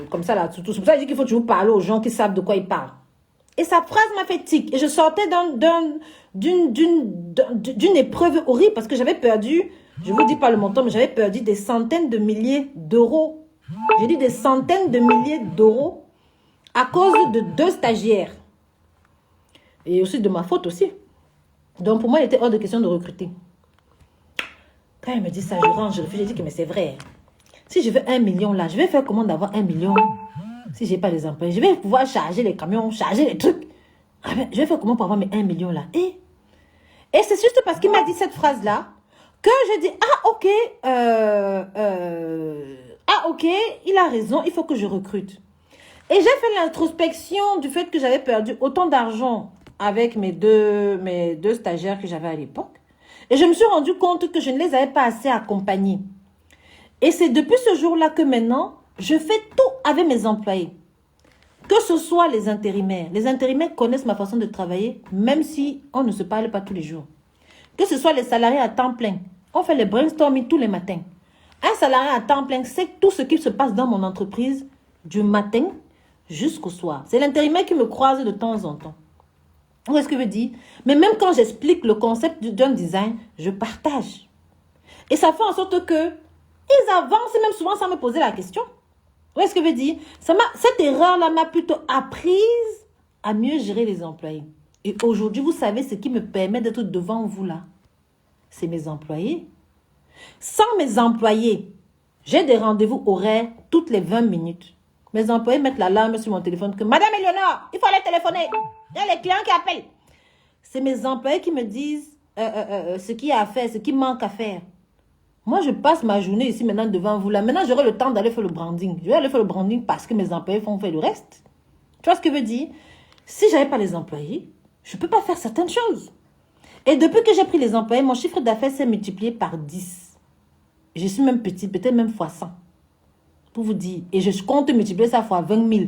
Comme ça là, c'est pour ça que je dis qu'il faut toujours parler aux gens qui savent de quoi ils parlent. Et sa phrase m'a fait tic. Et je sortais d'une épreuve horrible parce que j'avais perdu, je vous dis pas le montant, mais j'avais perdu des centaines de milliers d'euros. J'ai dit des centaines de milliers d'euros à cause de 2 stagiaires. Et aussi de ma faute aussi. Donc, pour moi, il était hors de question de recruter. Quand elle me dit ça, je range, je réfléchis, je dis que mais c'est vrai. Si je veux 1 million là, je vais faire comment d'avoir 1 million si je n'ai pas les employés? Je vais pouvoir charger les camions, charger les trucs. Ah ben, je vais faire comment pour avoir mes 1 million là? Et c'est juste parce qu'il m'a dit cette phrase-là que je dis, ah ok, ah ok, il a raison, il faut que je recrute. Et j'ai fait l'introspection du fait que j'avais perdu autant d'argent avec mes deux stagiaires que j'avais à l'époque. Et je me suis rendu compte que je ne les avais pas assez accompagnés. Et c'est depuis ce jour-là que maintenant, je fais tout avec mes employés. Que ce soit les intérimaires. Les intérimaires connaissent ma façon de travailler, même si on ne se parle pas tous les jours. Que ce soit les salariés à temps plein. On fait les brainstorming tous les matins. Un salarié à temps plein sait tout ce qui se passe dans mon entreprise du matin jusqu'au soir. C'est l'intérimaire qui me croise de temps en temps. Vous voyez ce que je veux dire? Mais même quand j'explique le concept d'un design, je partage. Et ça fait en sorte que ils avancent même souvent sans me poser la question. Vous voyez ce que je veux dire? Cette erreur-là m'a plutôt apprise à mieux gérer les employés. Et aujourd'hui, vous savez ce qui me permet d'être devant vous là. C'est mes employés. Sans mes employés, j'ai des rendez-vous horaires toutes les 20 minutes. Mes employés mettent l'alarme sur mon téléphone que Madame Eleonore, il faut aller téléphoner. Il y a les clients qui appellent. C'est mes employés qui me disent ce qu'il y a à faire, ce qui manque à faire. Moi, je passe ma journée ici maintenant devant vous là. Maintenant, j'aurai le temps d'aller faire le branding. Je vais aller faire le branding parce que mes employés font faire le reste. Tu vois ce que je veux dire? Si je n'avais pas les employés, je ne peux pas faire certaines choses. Et depuis que j'ai pris les employés, mon chiffre d'affaires s'est multiplié par 10. Je suis même petit, peut-être même fois 100. Pour vous dire. Et je compte multiplier ça fois 20 000.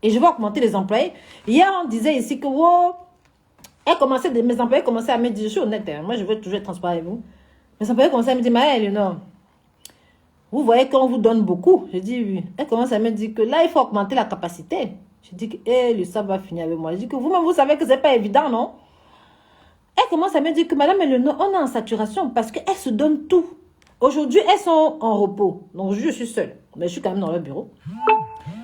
Et je vais augmenter les employés. Hier, on disait ici que mes employés commençaient à me dire, je suis honnête, hein, moi je veux toujours être transparent avec vous. Mes employés commençaient à me dire, mais Eleonore, vous voyez qu'on vous donne beaucoup. Je dis oui. Elle commence à me dire que là, il faut augmenter la capacité. Je dis que le ça va finir avec moi. Je dis que vous-même, vous savez que ce n'est pas évident, non? Elle commence à me dire que Madame Eleonore, on est en saturation parce qu'elles se donnent tout. Aujourd'hui, elles sont en repos. Donc, je suis seule. Mais je suis quand même dans leur bureau.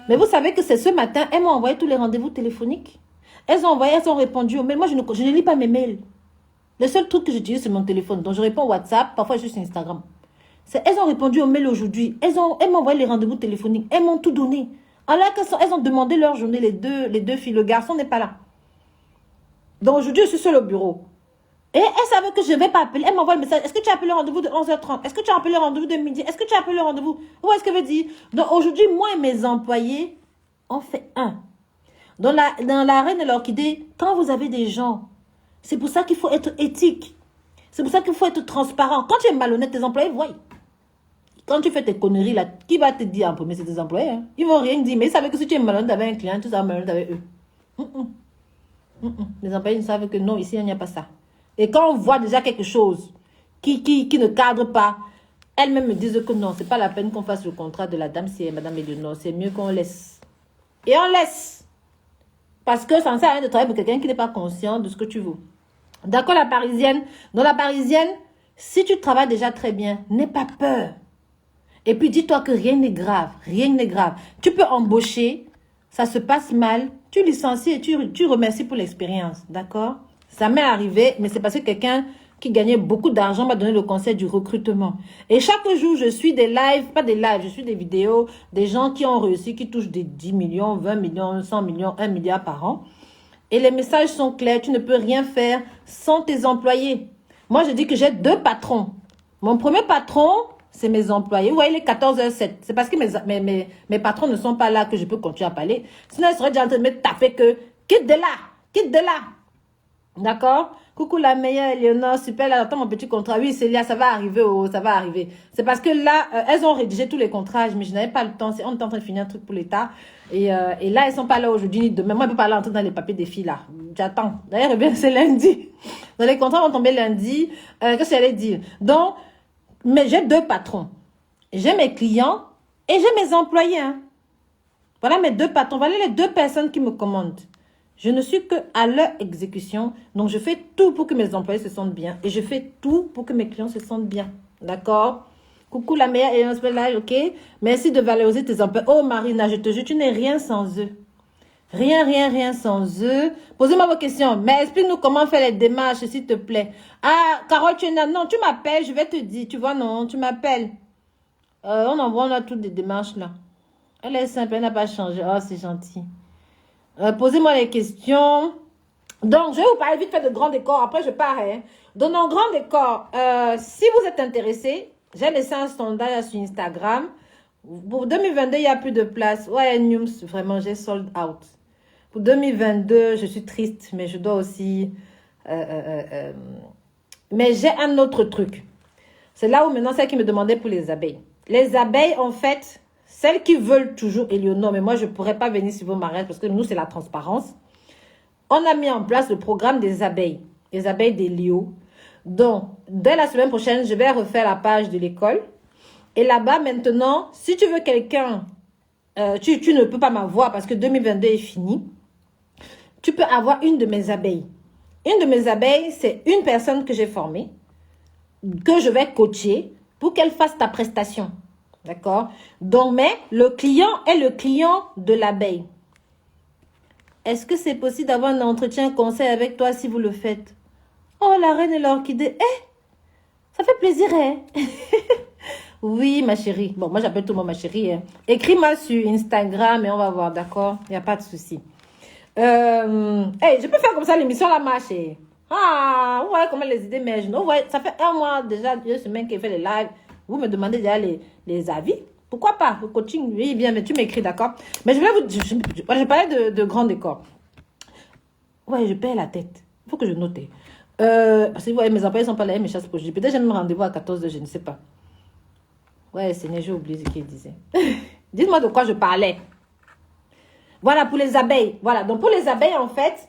Mais vous savez que c'est ce matin, elles m'ont envoyé tous les rendez-vous téléphoniques. Elles ont répondu aux mails. Moi, je ne lis pas mes mails. Le seul truc que j'utilise, c'est mon téléphone. Donc, je réponds au WhatsApp. Parfois, je suis sur Instagram. Elles ont répondu aux mails aujourd'hui. Elles m'ont envoyé les rendez-vous téléphoniques. Elles m'ont tout donné. Alors elles ont demandé leur journée, les deux filles. Le garçon n'est pas là. Donc, aujourd'hui, je suis seule au bureau. Et elles savaient que je ne vais pas appeler. Elles m'envoient le message. Est-ce que tu as appelé le rendez-vous de 11h30? Est-ce que tu as appelé le rendez-vous de midi? Est-ce que tu as appelé le rendez-vous? Où est-ce que je veux dire? Donc, aujourd'hui, moi et mes employés, on fait un. Dans la reine de l'orchidée, quand vous avez des gens, c'est pour ça qu'il faut être éthique. C'est pour ça qu'il faut être transparent. Quand tu es malhonnête, tes employés voient. Quand tu fais tes conneries, là, qui va te dire en premier? C'est tes employés. Hein? Ils ne vont rien dire. Mais ils savent que si tu es malhonnête avec un client, tu seras malhonnête avec eux. Les employés ne savent que non, ici, il n'y a pas ça. Et quand on voit déjà quelque chose qui ne cadre pas, elles-mêmes me disent que non, ce n'est pas la peine qu'on fasse le contrat de la dame, c'est Madame Eleonore. C'est mieux qu'on laisse. Et on laisse. Parce que ça ne sert à rien de travailler pour quelqu'un qui n'est pas conscient de ce que tu veux. D'accord, la parisienne? Dans la parisienne, si tu travailles déjà très bien, n'aie pas peur. Et puis dis-toi que rien n'est grave. Rien n'est grave. Tu peux embaucher, ça se passe mal, tu licencies et tu remercies pour l'expérience. D'accord? Ça m'est arrivé, mais c'est parce que quelqu'un qui gagnait beaucoup d'argent m'a donné le conseil du recrutement. Et chaque jour, je suis des lives, pas des lives, je suis des vidéos, des gens qui ont réussi, qui touchent des 10 millions, 20 millions, 100 millions, 1 milliard par an. Et les messages sont clairs, tu ne peux rien faire sans tes employés. Moi, je dis que j'ai 2 patrons. Mon premier patron, c'est mes employés. Vous voyez, les 14h07. C'est parce que mes patrons ne sont pas là que je peux continuer à parler. Sinon, ils seraient déjà en train de me taper que quitte de là, quitte de là. D'accord? Coucou la meilleure Eleonore, super, là, attends mon petit contrat. Oui, Célia, ça va arriver, ça va arriver. C'est parce que là, elles ont rédigé tous les contrats, mais je n'avais pas le temps. On est en train de finir un truc pour l'État. Et là, elles sont pas là aujourd'hui ni demain. Moi, je ne peux pas aller entrer dans les papiers des filles là. J'attends. D'ailleurs, c'est lundi. Donc, les contrats vont tomber lundi. Qu'est-ce que j'allais dire? Donc, mais j'ai 2 patrons. J'ai mes clients et j'ai mes employés. Hein. Voilà mes 2 patrons. Voilà les 2 personnes qui me commandent. Je ne suis qu'à leur exécution. Donc, je fais tout pour que mes employés se sentent bien. Et je fais tout pour que mes clients se sentent bien. D'accord? Coucou la meilleure et ok? Merci de valoriser tes employés. Oh Marina, je te jure, tu n'es rien sans eux. Rien, rien, rien sans eux. Posez-moi vos questions. Mais explique-nous comment faire les démarches, s'il te plaît. Ah, Carole, tu es là. Non, tu m'appelles, je vais te dire. Tu vois, non, tu m'appelles. On a toutes les démarches là. Elle est simple, elle n'a pas changé. Oh, c'est gentil. Posez-moi les questions. Donc, je vais vous parler vite fait de grand décor. Après, je pars. Hein. Donc, dans grand décor, si vous êtes intéressé, j'ai laissé un sondage sur Instagram. Pour 2022, il n'y a plus de place. Ouais, Nums, vraiment, j'ai sold out. Pour 2022, je suis triste, mais je dois aussi... Mais j'ai un autre truc. C'est là où maintenant, celle qui me demandait pour les abeilles. Les abeilles, en fait, celles qui veulent toujours Éléonore, mais moi, je ne pourrais pas venir sur vos mariages parce que nous, c'est la transparence. On a mis en place le programme des abeilles. Les abeilles des Léo. Donc, dès la semaine prochaine, je vais refaire la page de l'école. Et là-bas, maintenant, si tu veux quelqu'un, tu ne peux pas m'avoir parce que 2022 est fini. Tu peux avoir une de mes abeilles. Une de mes abeilles, c'est une personne que j'ai formée, que je vais coacher pour qu'elle fasse ta prestation. D'accord? Donc, mais le client est le client de l'abeille. Est-ce que c'est possible d'avoir un entretien conseil avec toi si vous le faites? Oh, la reine et l'orchidée. Ça fait plaisir, hein? Oui, ma chérie. Bon, moi, j'appelle tout le monde ma chérie. Hein. Écris-moi sur Instagram et on va voir, d'accord? Il n'y a pas de souci. Je peux faire comme ça l'émission La Marche. Ah, ouais, comment les idées mais non, ouais, ça fait 1 mois déjà, 2 semaines qu'il fait les lives. Vous me demandez déjà les avis. Pourquoi pas? Le coaching, oui, bien, mais tu m'écris, d'accord? Mais je vais vous... Je parlais de grand décor. Ouais, je perds la tête. Il faut que je note. Parce que vous voyez, mes employés ne sont pas là, mes chasses pour jeudi. Peut-être j'ai même rendez-vous à 14h, je ne sais pas. Ouais, Seigneur, j'ai oublié ce qu'il disait. Dites-moi de quoi je parlais. Voilà, pour les abeilles. Voilà, donc pour les abeilles, en fait,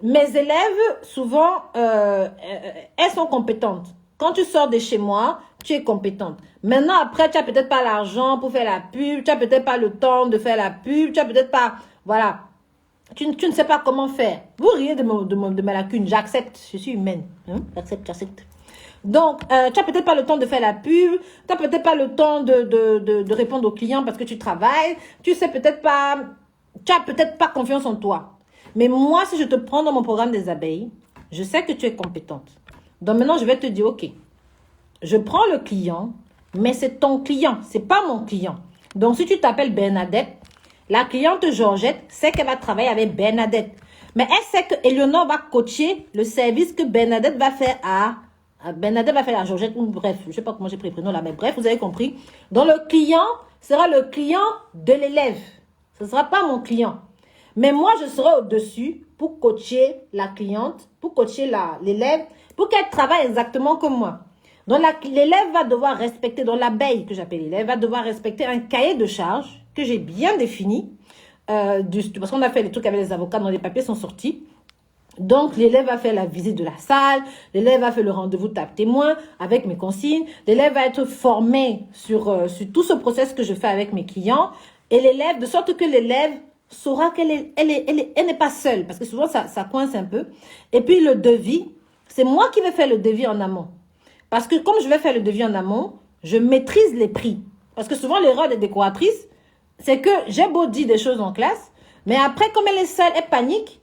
mes élèves, souvent, elles sont compétentes. Quand tu sors de chez moi, tu es compétente. Maintenant, après, tu n'as peut-être pas l'argent pour faire la pub, tu n'as peut-être pas le temps de faire la pub, tu n'as peut-être pas... Voilà. Tu ne sais pas comment faire. Vous riez de ma lacune, j'accepte, je suis humaine. Hein? J'accepte. Donc, tu n'as peut-être pas le temps de faire la pub, tu n'as peut-être pas le temps de répondre aux clients parce que tu travailles, tu sais peut-être pas, tu n'as peut-être pas confiance en toi. Mais moi, si je te prends dans mon programme des abeilles, je sais que tu es compétente. Donc maintenant, je vais te dire, ok, je prends le client, mais c'est ton client, c'est pas mon client. Donc, si tu t'appelles Bernadette, la cliente Georgette sait qu'elle va travailler avec Bernadette. Mais elle sait que Éléonore va coacher le service que Bernadette va faire à Bernadette va faire à Georgette. Bref, je ne sais pas comment j'ai pris le prénom là, mais bref, vous avez compris. Donc, le client sera le client de l'élève. Ce ne sera pas mon client. Mais moi, je serai au-dessus pour coacher la cliente, pour coacher l'élève, pour qu'elle travaille exactement comme moi. Donc, l'élève va devoir respecter, dans l'abeille que j'appelle l'élève, va devoir respecter un cahier de charges que j'ai bien défini. Parce qu'on a fait les trucs avec les avocats, dont les papiers sont sortis. Donc, l'élève va faire la visite de la salle, l'élève va faire le rendez-vous tape témoin avec mes consignes, l'élève va être formé sur tout ce process que je fais avec mes clients, et l'élève, de sorte que l'élève saura qu'elle n'est pas seule, parce que souvent, ça coince un peu. Et puis, le devis, c'est moi qui vais faire le devis en amont. Parce que comme je vais faire le devis en amont, je maîtrise les prix. Parce que souvent, l'erreur des décoratrices, c'est que j'ai beau dire des choses en classe, mais après, comme elle est seule, elle panique,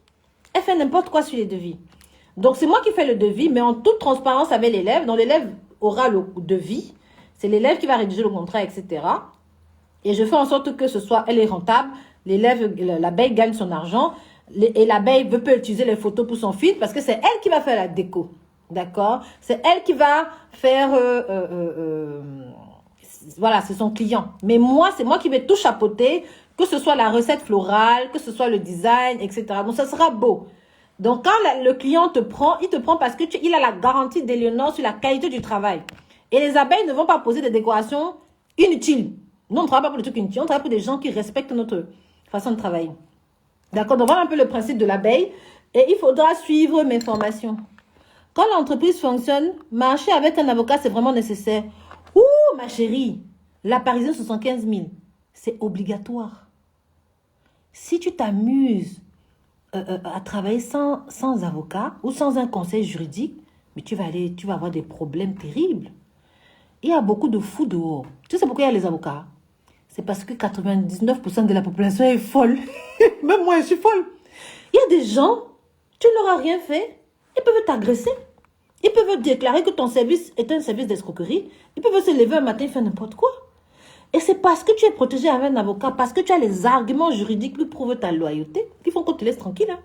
elle fait n'importe quoi sur les devis. Donc, c'est moi qui fais le devis, mais en toute transparence avec l'élève. Donc, l'élève aura le devis. C'est l'élève qui va rédiger le contrat, etc. Et je fais en sorte que ce soit, elle est rentable. L'élève, l'abeille gagne son argent. Et l'abeille peut utiliser les photos pour son feed parce que c'est elle qui va faire la déco. D'accord? C'est elle qui va faire... voilà, c'est son client. Mais moi, c'est moi qui vais tout chapeauter, que ce soit la recette florale, que ce soit le design, etc. Donc, ça sera beau. Donc, quand le client te prend, il te prend parce qu'il a la garantie d'Éléonore sur la qualité du travail. Et les abeilles ne vont pas poser des décorations inutiles. Nous, on ne travaille pas pour des trucs inutiles. On travaille pour des gens qui respectent notre façon de travailler. D'accord? Donc, voilà un peu le principe de l'abeille. Et il faudra suivre mes formations. Quand l'entreprise fonctionne, marcher avec un avocat, c'est vraiment nécessaire. Ouh, ma chérie, la Parisienne 75 000, c'est obligatoire. Si tu t'amuses à travailler sans avocat ou sans un conseil juridique, mais tu vas avoir des problèmes terribles. Il y a beaucoup de fous dehors. Tu sais pourquoi il y a les avocats? C'est parce que 99% de la population est folle. Même moi, je suis folle. Il y a des gens, tu leur as rien fait, ils peuvent t'agresser. Ils peuvent déclarer que ton service est un service d'escroquerie. Ils peuvent se lever un matin et faire n'importe quoi. Et c'est parce que tu es protégé avec un avocat, parce que tu as les arguments juridiques qui prouvent ta loyauté, qui font qu'on te laisse tranquille. Hein.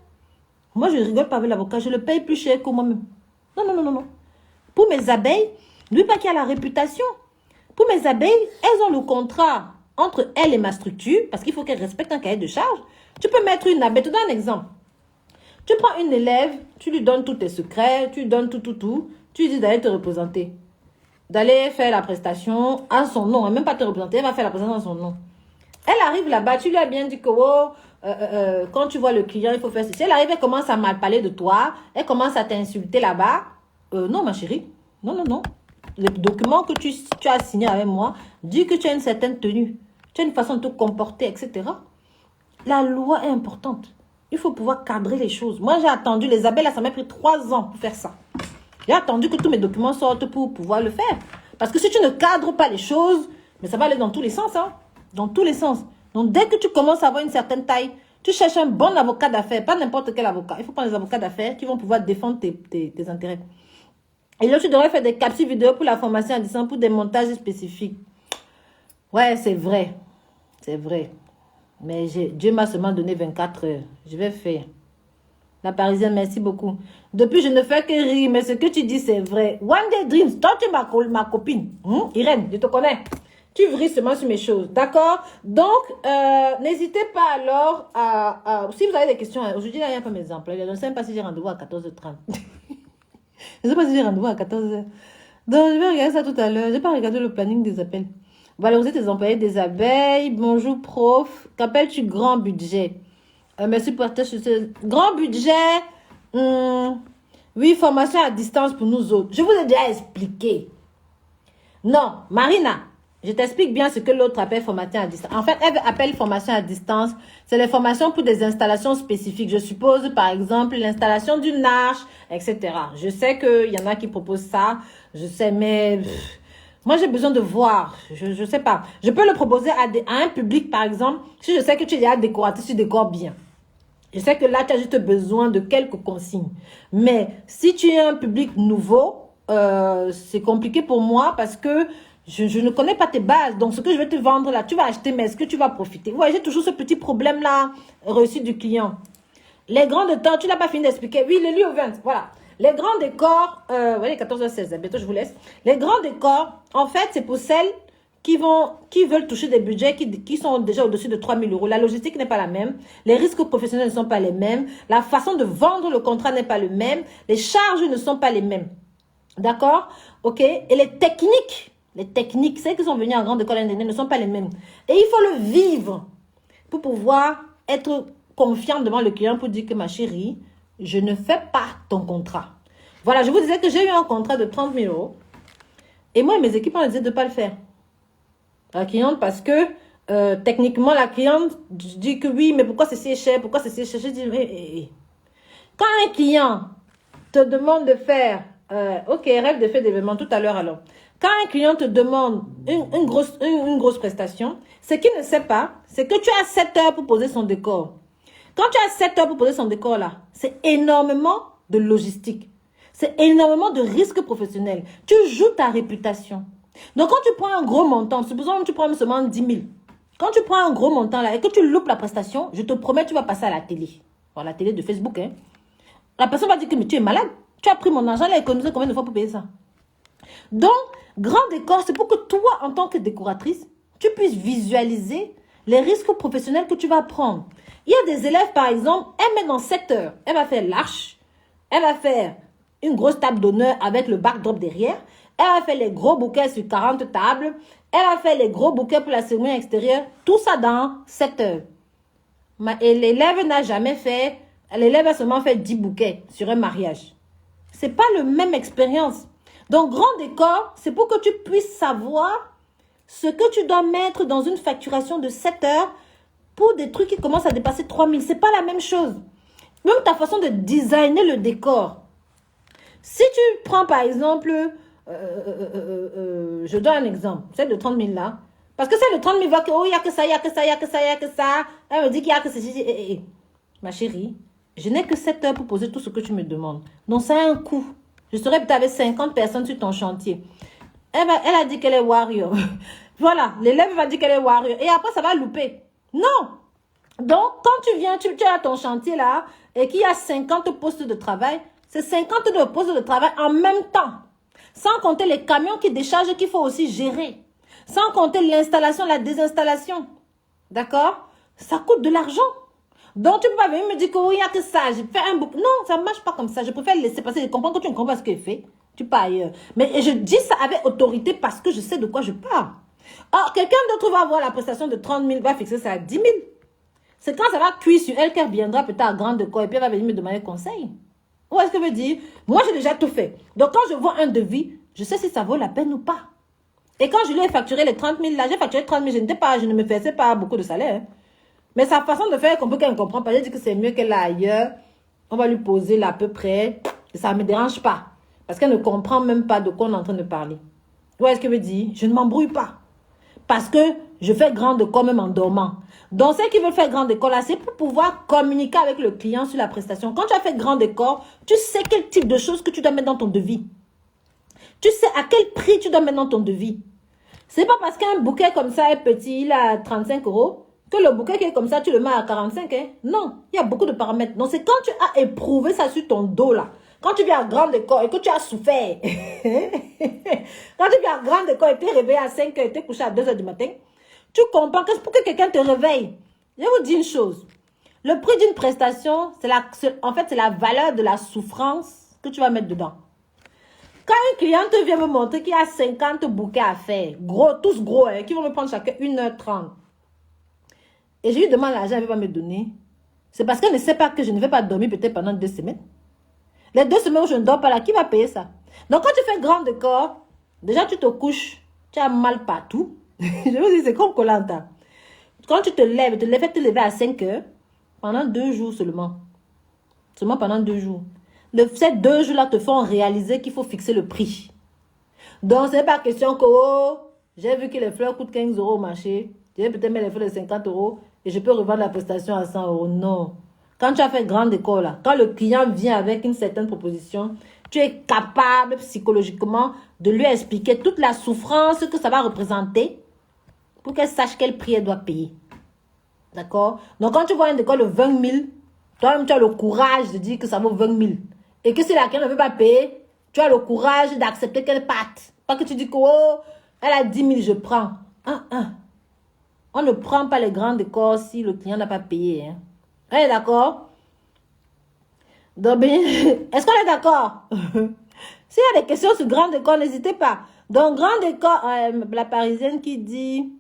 Moi, je ne rigole pas avec l'avocat, je le paye plus cher que moi-même. Non, non, non, non, non. Pour mes abeilles, n'oublie pas qu'il y a la réputation. Pour mes abeilles, elles ont le contrat entre elles et ma structure, parce qu'il faut qu'elles respectent un cahier de charge. Tu peux mettre une abeille, je te donne un exemple. Tu prends une élève, tu lui donnes tous tes secrets, tu lui donnes tout. Tu lui dis d'aller te représenter. D'aller faire la prestation à son nom. Même pas te représenter, elle va faire la prestation à son nom. Elle arrive là-bas, tu lui as bien dit que quand tu vois le client, il faut faire ceci. Elle arrive, elle commence à mal parler de toi. Elle commence à t'insulter là-bas. Non, ma chérie. Non, non, non. Le document que tu as signé avec moi dit que tu as une certaine tenue. Tu as une façon de te comporter, etc. La loi est importante. Il faut pouvoir cadrer les choses. Moi, j'ai attendu, les abeilles, là, ça m'a pris 3 ans pour faire ça. J'ai attendu que tous mes documents sortent pour pouvoir le faire. Parce que si tu ne cadres pas les choses, mais ça va aller dans tous les sens. Hein? Dans tous les sens. Donc, dès que tu commences à avoir une certaine taille, tu cherches un bon avocat d'affaires. Pas n'importe quel avocat. Il faut prendre des avocats d'affaires qui vont pouvoir défendre tes intérêts. Et là, tu devrais faire des capsules vidéo pour la formation à distance, pour des montages spécifiques. Ouais, c'est vrai. C'est vrai. Mais Dieu m'a seulement donné 24 heures. Je vais faire. La Parisienne, merci beaucoup. Depuis, je ne fais que rire, mais ce que tu dis, c'est vrai. One Day Dreams, toi, tu es ma copine. Irène, je te connais. Tu vris seulement sur mes choses. D'accord? Donc, n'hésitez pas alors à... Si vous avez des questions, aujourd'hui, là, il n'y a pas mes exemples. Je ne sais même pas si j'ai rendez-vous à 14h30. Je ne sais pas si j'ai rendez-vous à 14h. Donc, je vais regarder ça tout à l'heure. Je n'ai pas regardé le planning des appels. Valoriser tes employés des abeilles. Bonjour, prof. Qu'appelles-tu grand budget? Merci pour ta grand budget. Oui, formation à distance pour nous autres. Je vous ai déjà expliqué. Non, Marina, je t'explique bien ce que l'autre appelle formation à distance. En fait, elle appelle formation à distance. C'est les formations pour des installations spécifiques. Je suppose, par exemple, l'installation d'une arche, etc. Je sais qu'il y en a qui proposent ça. Je sais, mais... Moi, j'ai besoin de voir. Je sais pas. Je peux le proposer à un public, par exemple. Si je sais que tu es déjà décoratrice, tu décores bien. Je sais que là, tu as juste besoin de quelques consignes. Mais si tu es un public nouveau, c'est compliqué pour moi parce que je ne connais pas tes bases. Donc, ce que je vais te vendre là, tu vas acheter, mais est-ce que tu vas profiter? Vous voyez, j'ai toujours ce petit problème-là, reçu du client. Les grands décors, tu n'as pas fini d'expliquer. Oui, le lieu au 20, voilà. Les grands décors, voyez, 14h16, bientôt je vous laisse. Les grands décors, en fait, c'est pour celles qui veulent toucher des budgets qui sont déjà au-dessus de 3 000 euros. La logistique n'est pas la même. Les risques professionnels ne sont pas les mêmes. La façon de vendre le contrat n'est pas le même. Les charges ne sont pas les mêmes. D'accord? OK? Et les techniques, celles qui sont venues en grande école indépendante ne sont pas les mêmes. Et il faut le vivre pour pouvoir être confiant devant le client pour dire que ma chérie, je ne fais pas ton contrat. Voilà, je vous disais que j'ai eu un contrat de 30 000 euros. Et moi et mes équipes, on disait de ne pas le faire. La cliente, parce que techniquement, la cliente dit que oui, mais pourquoi c'est si cher? Pourquoi c'est si cher? Je dis, quand un client te demande de faire, ok, rêve de faire des événements tout à l'heure alors. Quand un client te demande une grosse prestation, ce qu'il ne sait pas, c'est que tu as 7 heures pour poser son décor. Quand tu as 7 heures pour poser son décor là, c'est énormément de logistique. C'est énormément de risques professionnels. Tu joues ta réputation. Donc, quand tu prends un gros montant, supposons que tu prends seulement 10 000. Quand tu prends un gros montant là et que tu loupes la prestation, je te promets, tu vas passer à la télé. Bon, la télé de Facebook, hein. La personne va dire que mais tu es malade. Tu as pris mon argent, elle a économisé combien de fois pour payer ça? Donc, grand décor, c'est pour que toi, en tant que décoratrice, tu puisses visualiser les risques professionnels que tu vas prendre. Il y a des élèves, par exemple, elle met dans 7 heures. Elle va faire l'arche. Elle va faire une grosse table d'honneur avec le backdrop derrière. Elle va faire les gros bouquets sur 40 tables. Elle va faire les gros bouquets pour la cérémonie extérieure. Tout ça dans 7 heures. Et l'élève n'a jamais fait... L'élève a seulement fait 10 bouquets sur un mariage. Ce n'est pas la même expérience. Donc, grand décor, c'est pour que tu puisses savoir ce que tu dois mettre dans une facturation de 7 heures pour des trucs qui commencent à dépasser 3 000. Ce n'est pas la même chose. Même ta façon de designer le décor. Si tu prends par exemple, je donne un exemple, celle de 30 000 là. Parce que c'est le 30 000 voix que, oh, il n'y a que ça, il n'y a que ça, il n'y a que ça, il n'y a que ça. Elle me dit qu'il n'y a que ça. Ma chérie, je n'ai que 7 heures pour poser tout ce que tu me demandes. Donc, ça a un coût. Je serais peut-être avec 50 personnes sur ton chantier. Elle a dit qu'elle est warrior. Voilà, l'élève va dire qu'elle est warrior. Et après, ça va louper. Non. Donc, quand tu viens, tu as ton chantier là, et qu'il y a 50 postes de travail, c'est 50 de postes de travail en même temps. Sans compter les camions qui déchargent qu'il faut aussi gérer. Sans compter l'installation, la désinstallation. D'accord? Ça coûte de l'argent. Donc, tu ne peux pas venir me dire que oui, il n'y a que ça. J'ai fait un bouc. Non, ça ne marche pas comme ça. Je préfère laisser passer. Je comprends que tu ne comprends pas ce qu'il fait. Tu pars ailleurs. Mais je dis ça avec autorité parce que je sais de quoi je parle. Or, quelqu'un d'autre va avoir la prestation de 30 000, va fixer ça à 10 000. C'est quand ça va cuire sur elle qu'elle viendra peut-être à grande corps et puis elle va venir me demander conseil. Où est-ce que je veux dire? Moi, j'ai déjà tout fait. Donc, quand je vois un devis, je sais si ça vaut la peine ou pas. Et quand je lui ai facturé les 30 000 là, j'ai facturé 30 000, je ne me faisais pas beaucoup de salaire. Hein. Mais sa façon de faire, qu'elle ne comprend pas. J'ai dit que c'est mieux qu'elle aille ailleurs. On va lui poser là à peu près. Et ça ne me dérange pas. Parce qu'elle ne comprend même pas de quoi on est en train de parler. Où est-ce que je veux dire? Je ne m'embrouille pas. Parce que je fais grande école même en dormant. Donc, ceux qui veulent faire grande école, là, c'est pour pouvoir communiquer avec le client sur la prestation. Quand tu as fait grande école, tu sais quel type de choses que tu dois mettre dans ton devis. Tu sais à quel prix tu dois mettre dans ton devis. C'est pas parce qu'un bouquet comme ça est petit, il a 35 euros, que le bouquet qui est comme ça, tu le mets à 45. Hein? Non, il y a beaucoup de paramètres. Donc, c'est quand tu as éprouvé ça sur ton dos, là. Quand tu viens à grande école et que tu as souffert. Quand tu viens à grande école et tu es réveillé à 5 heures et tu es couché à 2 heures du matin, tu comprends que c'est pour que quelqu'un te réveille. Je vais vous dire une chose. Le prix d'une prestation, en fait, c'est la valeur de la souffrance que tu vas mettre dedans. Quand un client te vient me montrer qu'il y a 50 bouquets à faire, gros, tous gros, hein, qui vont me prendre chacun 1h30, et je lui demande l'argent, elle ne va pas me donner, c'est parce qu'elle ne sait pas que je ne vais pas dormir peut-être pendant 2 semaines. Les 2 semaines où je ne dors pas là, qui va payer ça? Donc, quand tu fais grand corps, déjà tu te couches, tu as mal partout. Je vous dis, c'est comme Koh-Lanta. Quand tu te lèves, te lever à 5 heures, pendant 2 jours seulement. Seulement pendant 2 jours. Ces 2 jours-là te font réaliser qu'il faut fixer le prix. Donc, ce n'est pas question que, oh, j'ai vu que les fleurs coûtent 15 euros au marché. Je vais peut-être mettre les fleurs de 50 euros et je peux revendre la prestation à 100 euros. Non. Quand tu as fait grande école, là, quand le client vient avec une certaine proposition, tu es capable psychologiquement de lui expliquer toute la souffrance que ça va représenter pour qu'elle sache quel prix elle doit payer. D'accord? Donc, quand tu vois une école de 20 000, toi-même, tu as le courage de dire que ça vaut 20 000. Et que si la cliente ne veut pas payer, tu as le courage d'accepter qu'elle parte. Pas que tu dis que, oh, elle a 10 000, je prends. On ne prend pas les grandes écoles si le client n'a pas payé. Hein. On est d'accord? Donc, est-ce qu'on est d'accord? S'il y a des questions sur grande école, n'hésitez pas. Donc, grande école, la parisienne qui dit...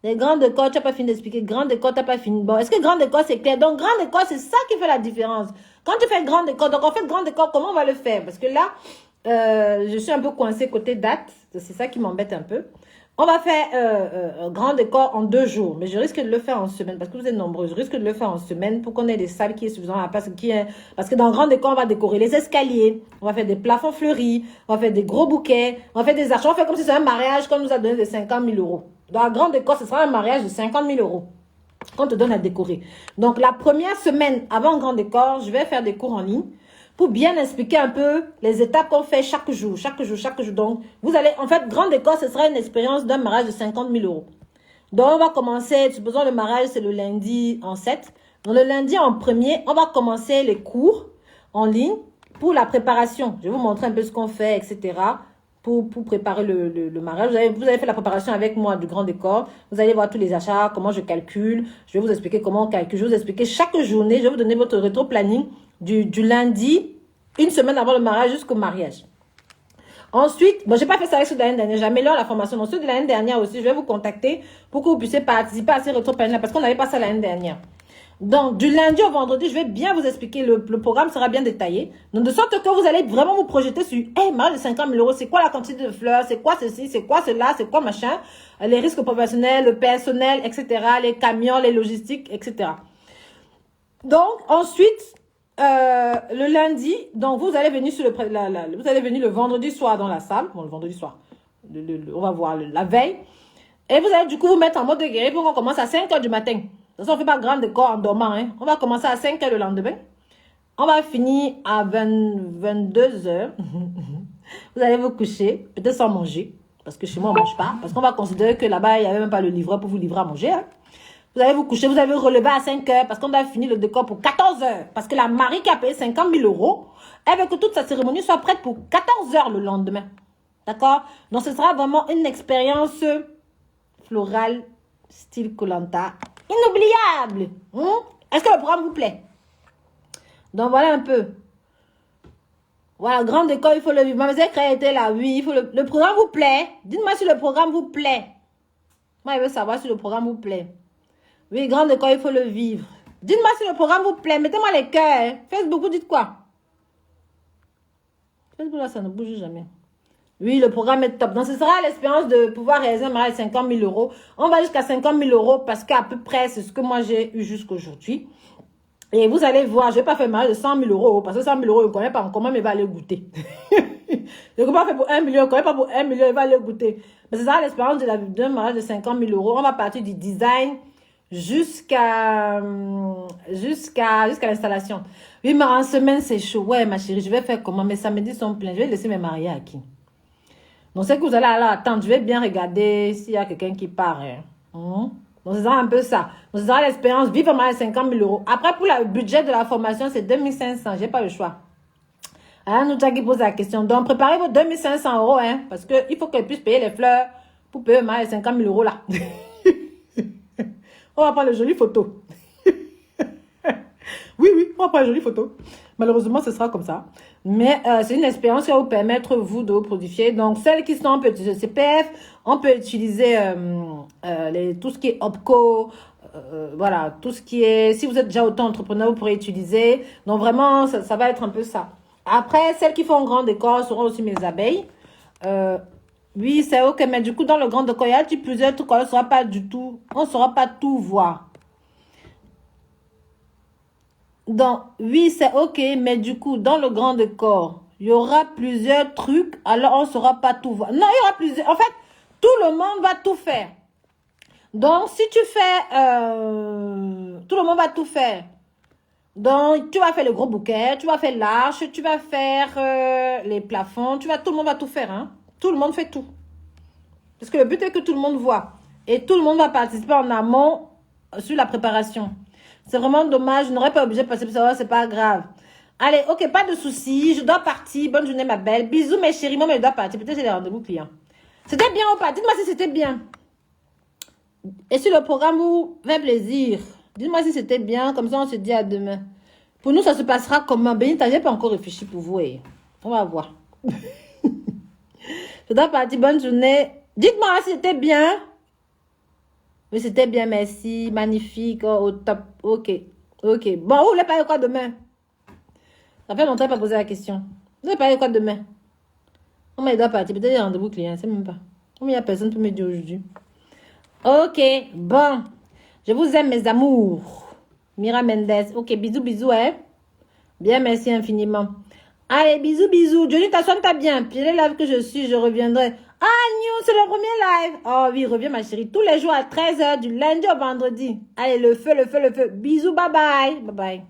Les grandes écoles, tu n'as pas fini d'expliquer. Grande école, tu n'as pas fini. Bon, est-ce que grande école, c'est clair? Donc, grande école, c'est ça qui fait la différence. Quand tu fais grande école, donc en fait, grande école, comment on va le faire? Parce que là, je suis un peu coincée côté date. C'est ça qui m'embête un peu. On va faire grande école en 2 jours. Mais je risque de le faire en semaine parce que vous êtes nombreux. Je risque de le faire en semaine pour qu'on ait des salles qui est suffisantes à la place. Parce que dans grande école, on va décorer les escaliers. On va faire des plafonds fleuris. On va faire des gros bouquets. On va faire des arches. On va faire comme si c'était un mariage qu'on nous a donné de 50 000 euros. Dans la grande école, ce sera un mariage de 50 000 euros qu'on te donne à décorer. Donc, la première semaine avant grande école, je vais faire des cours en ligne pour bien expliquer un peu les étapes qu'on fait chaque jour. Donc, vous allez, en fait, grande école, ce sera une expérience d'un mariage de 50 000 euros. Donc, on va commencer, supposons le mariage, c'est le lundi en 7. Donc, le lundi en premier, on va commencer les cours en ligne pour la préparation. Je vais vous montrer un peu ce qu'on fait, etc., pour préparer le mariage. Vous avez fait la préparation avec moi du grand décor. Vous allez voir tous les achats, comment je calcule. Je vais vous expliquer comment on calcule. Je vais vous expliquer chaque journée. Je vais vous donner votre rétro-planning du lundi, une semaine avant le mariage jusqu'au mariage. Ensuite, bon, j'ai pas fait ça avec ceux de l'année dernière. J'améliore la formation. Donc, ceux de l'année dernière aussi, je vais vous contacter pour que vous puissiez participer à ces rétro-plannings parce qu'on n'avait pas ça l'année dernière. Donc, du lundi au vendredi, je vais bien vous expliquer. Le programme sera bien détaillé. Donc, de sorte que vous allez vraiment vous projeter sur, hey, mariage de 50 000 euros, c'est quoi la quantité de fleurs, c'est quoi ceci, c'est quoi cela, c'est quoi machin, les risques professionnels, le personnel, etc., les camions, les logistiques, etc. Donc, ensuite, le lundi, donc vous allez venir vous allez venir le vendredi soir dans la salle. Bon, le vendredi soir, on va voir la veille. Et vous allez du coup vous mettre en mode guerrier pour qu'on commence à 5 h du matin. De toute façon, on ne fait pas grand décor en dormant. Hein. On va commencer à 5 h le lendemain. On va finir à 22 h. Vous allez vous coucher, peut-être sans manger. Parce que chez moi, on ne mange pas. Parce qu'on va considérer que là-bas, il n'y avait même pas le livreur pour vous livrer à manger. Hein. Vous allez vous coucher, vous allez vous relever à 5 h. Parce qu'on doit finir le décor pour 14 h. Parce que la mariée qui a payé 50 000 €, elle veut que toute sa cérémonie soit prête pour 14 h le lendemain. D'accord? Donc, ce sera vraiment une expérience florale, style Koh Lanta. Inoubliable. Est-ce que le programme vous plaît? Donc, voilà un peu. Voilà, grand décor, il faut le vivre. Mademoiselle Créa était là, oui, il faut le programme vous plaît. Dites-moi si le programme vous plaît. Moi, je veux savoir si le programme vous plaît. Oui, grand décor, il faut le vivre. Dites-moi si le programme vous plaît. Mettez-moi les cœurs. Hein. Facebook, vous dites quoi? Facebook, là, ça ne bouge jamais. Oui, le programme est top. Donc, ce sera l'expérience de pouvoir réaliser un mariage à 50 000 €. On va jusqu'à 50 000 € parce qu'à peu près, c'est ce que moi, j'ai eu jusqu'aujourd'hui. Et vous allez voir, je ne vais pas faire un mariage de 100 000 € parce que 100 000 €, je ne connais pas encore, mais il va aller goûter. Je ne peux pas faire pour 1 million, je ne connais pas pour 1 million, il va aller goûter. Mais ce sera l'expérience d'un mariage de 50 000 €. On va partir du design jusqu'à l'installation. Oui, mais en semaine, c'est chaud. Ouais, ma chérie, je vais faire comment? Mes samedis sont pleins. Je vais laisser mes mariés à qui? Donc, c'est que vous allez alors attendre. Je vais bien regarder s'il y a quelqu'un qui part. Hein. Donc, ce sera un peu ça. Donc, ce sera l'expérience. Vivre à 50 000 €. Après, pour le budget de la formation, c'est 2500. Je n'ai pas le choix. Alors, nous, qui pose la question. Donc, préparez vos 2500 €. Hein, parce qu'il faut qu'elle puisse payer les fleurs pour payer les 50 000 € là. On va prendre les jolies photos. Oui, on va prendre les jolies photos. Malheureusement, ce sera comme ça. Mais c'est une expérience qui va vous permettre, vous, de vous produire. Donc, celles qui sont, on peut utiliser CPF, on peut utiliser tout ce qui est OPCO, voilà, tout ce qui est... Si vous êtes déjà auto-entrepreneur, vous pourrez utiliser. Donc, vraiment, ça va être un peu ça. Après, celles qui font un grand décor seront aussi mes abeilles. Oui, c'est ok, mais du coup, dans le grand décor, il y a plusieurs trucs, on ne saura pas du tout, on ne saura pas tout voir. Donc, oui, c'est ok, mais du coup, dans le grand décor, il y aura plusieurs trucs, alors on ne saura pas tout voir. Non, il y aura plusieurs. En fait, tout le monde va tout faire. Donc, si tu fais... tout le monde va tout faire. Donc, tu vas faire le gros bouquet, tu vas faire l'arche, tu vas faire les plafonds, tout le monde va tout faire. Hein? Tout le monde fait tout. Parce que le but est que tout le monde voit. Et tout le monde va participer en amont sur la préparation. C'est vraiment dommage. Je n'aurais pas obligé de passer pour ça. C'est pas grave. Allez, ok, pas de soucis. Je dois partir. Bonne journée, ma belle. Bisous, mes chéris. Moi, je dois partir. Peut-être j'ai des rendez-vous clients. C'était bien ou pas? Dites-moi si c'était bien. Et si le programme vous fait plaisir, dites-moi si c'était bien. Comme ça, on se dit à demain. Pour nous, ça se passera comment? Benita, j'ai pas encore réfléchi pour vous. On va voir. Je dois partir. Bonne journée. Dites-moi si c'était bien. Oui, c'était bien, merci. Magnifique, au top. Ok. Bon, vous voulez parler quoi demain? Ça fait longtemps que je n'ai pas posé la question. Vous voulez parler quoi demain? On m'a doit partir. Peut-être il y a un rendez-vous client, je ne sais même pas. Combien il y a personne pour me dire aujourd'hui? Ok, bon. Je vous aime, mes amours. Mira Mendes. Ok, bisous, hein. Bien, merci infiniment. Allez, bisous. Johnny, t'as bien. Puis les lives que je suis, je reviendrai. Ah, New, c'est le premier live. Oh oui, reviens ma chérie. Tous les jours à 13 h du lundi au vendredi. Allez, le feu. Bisous, bye bye.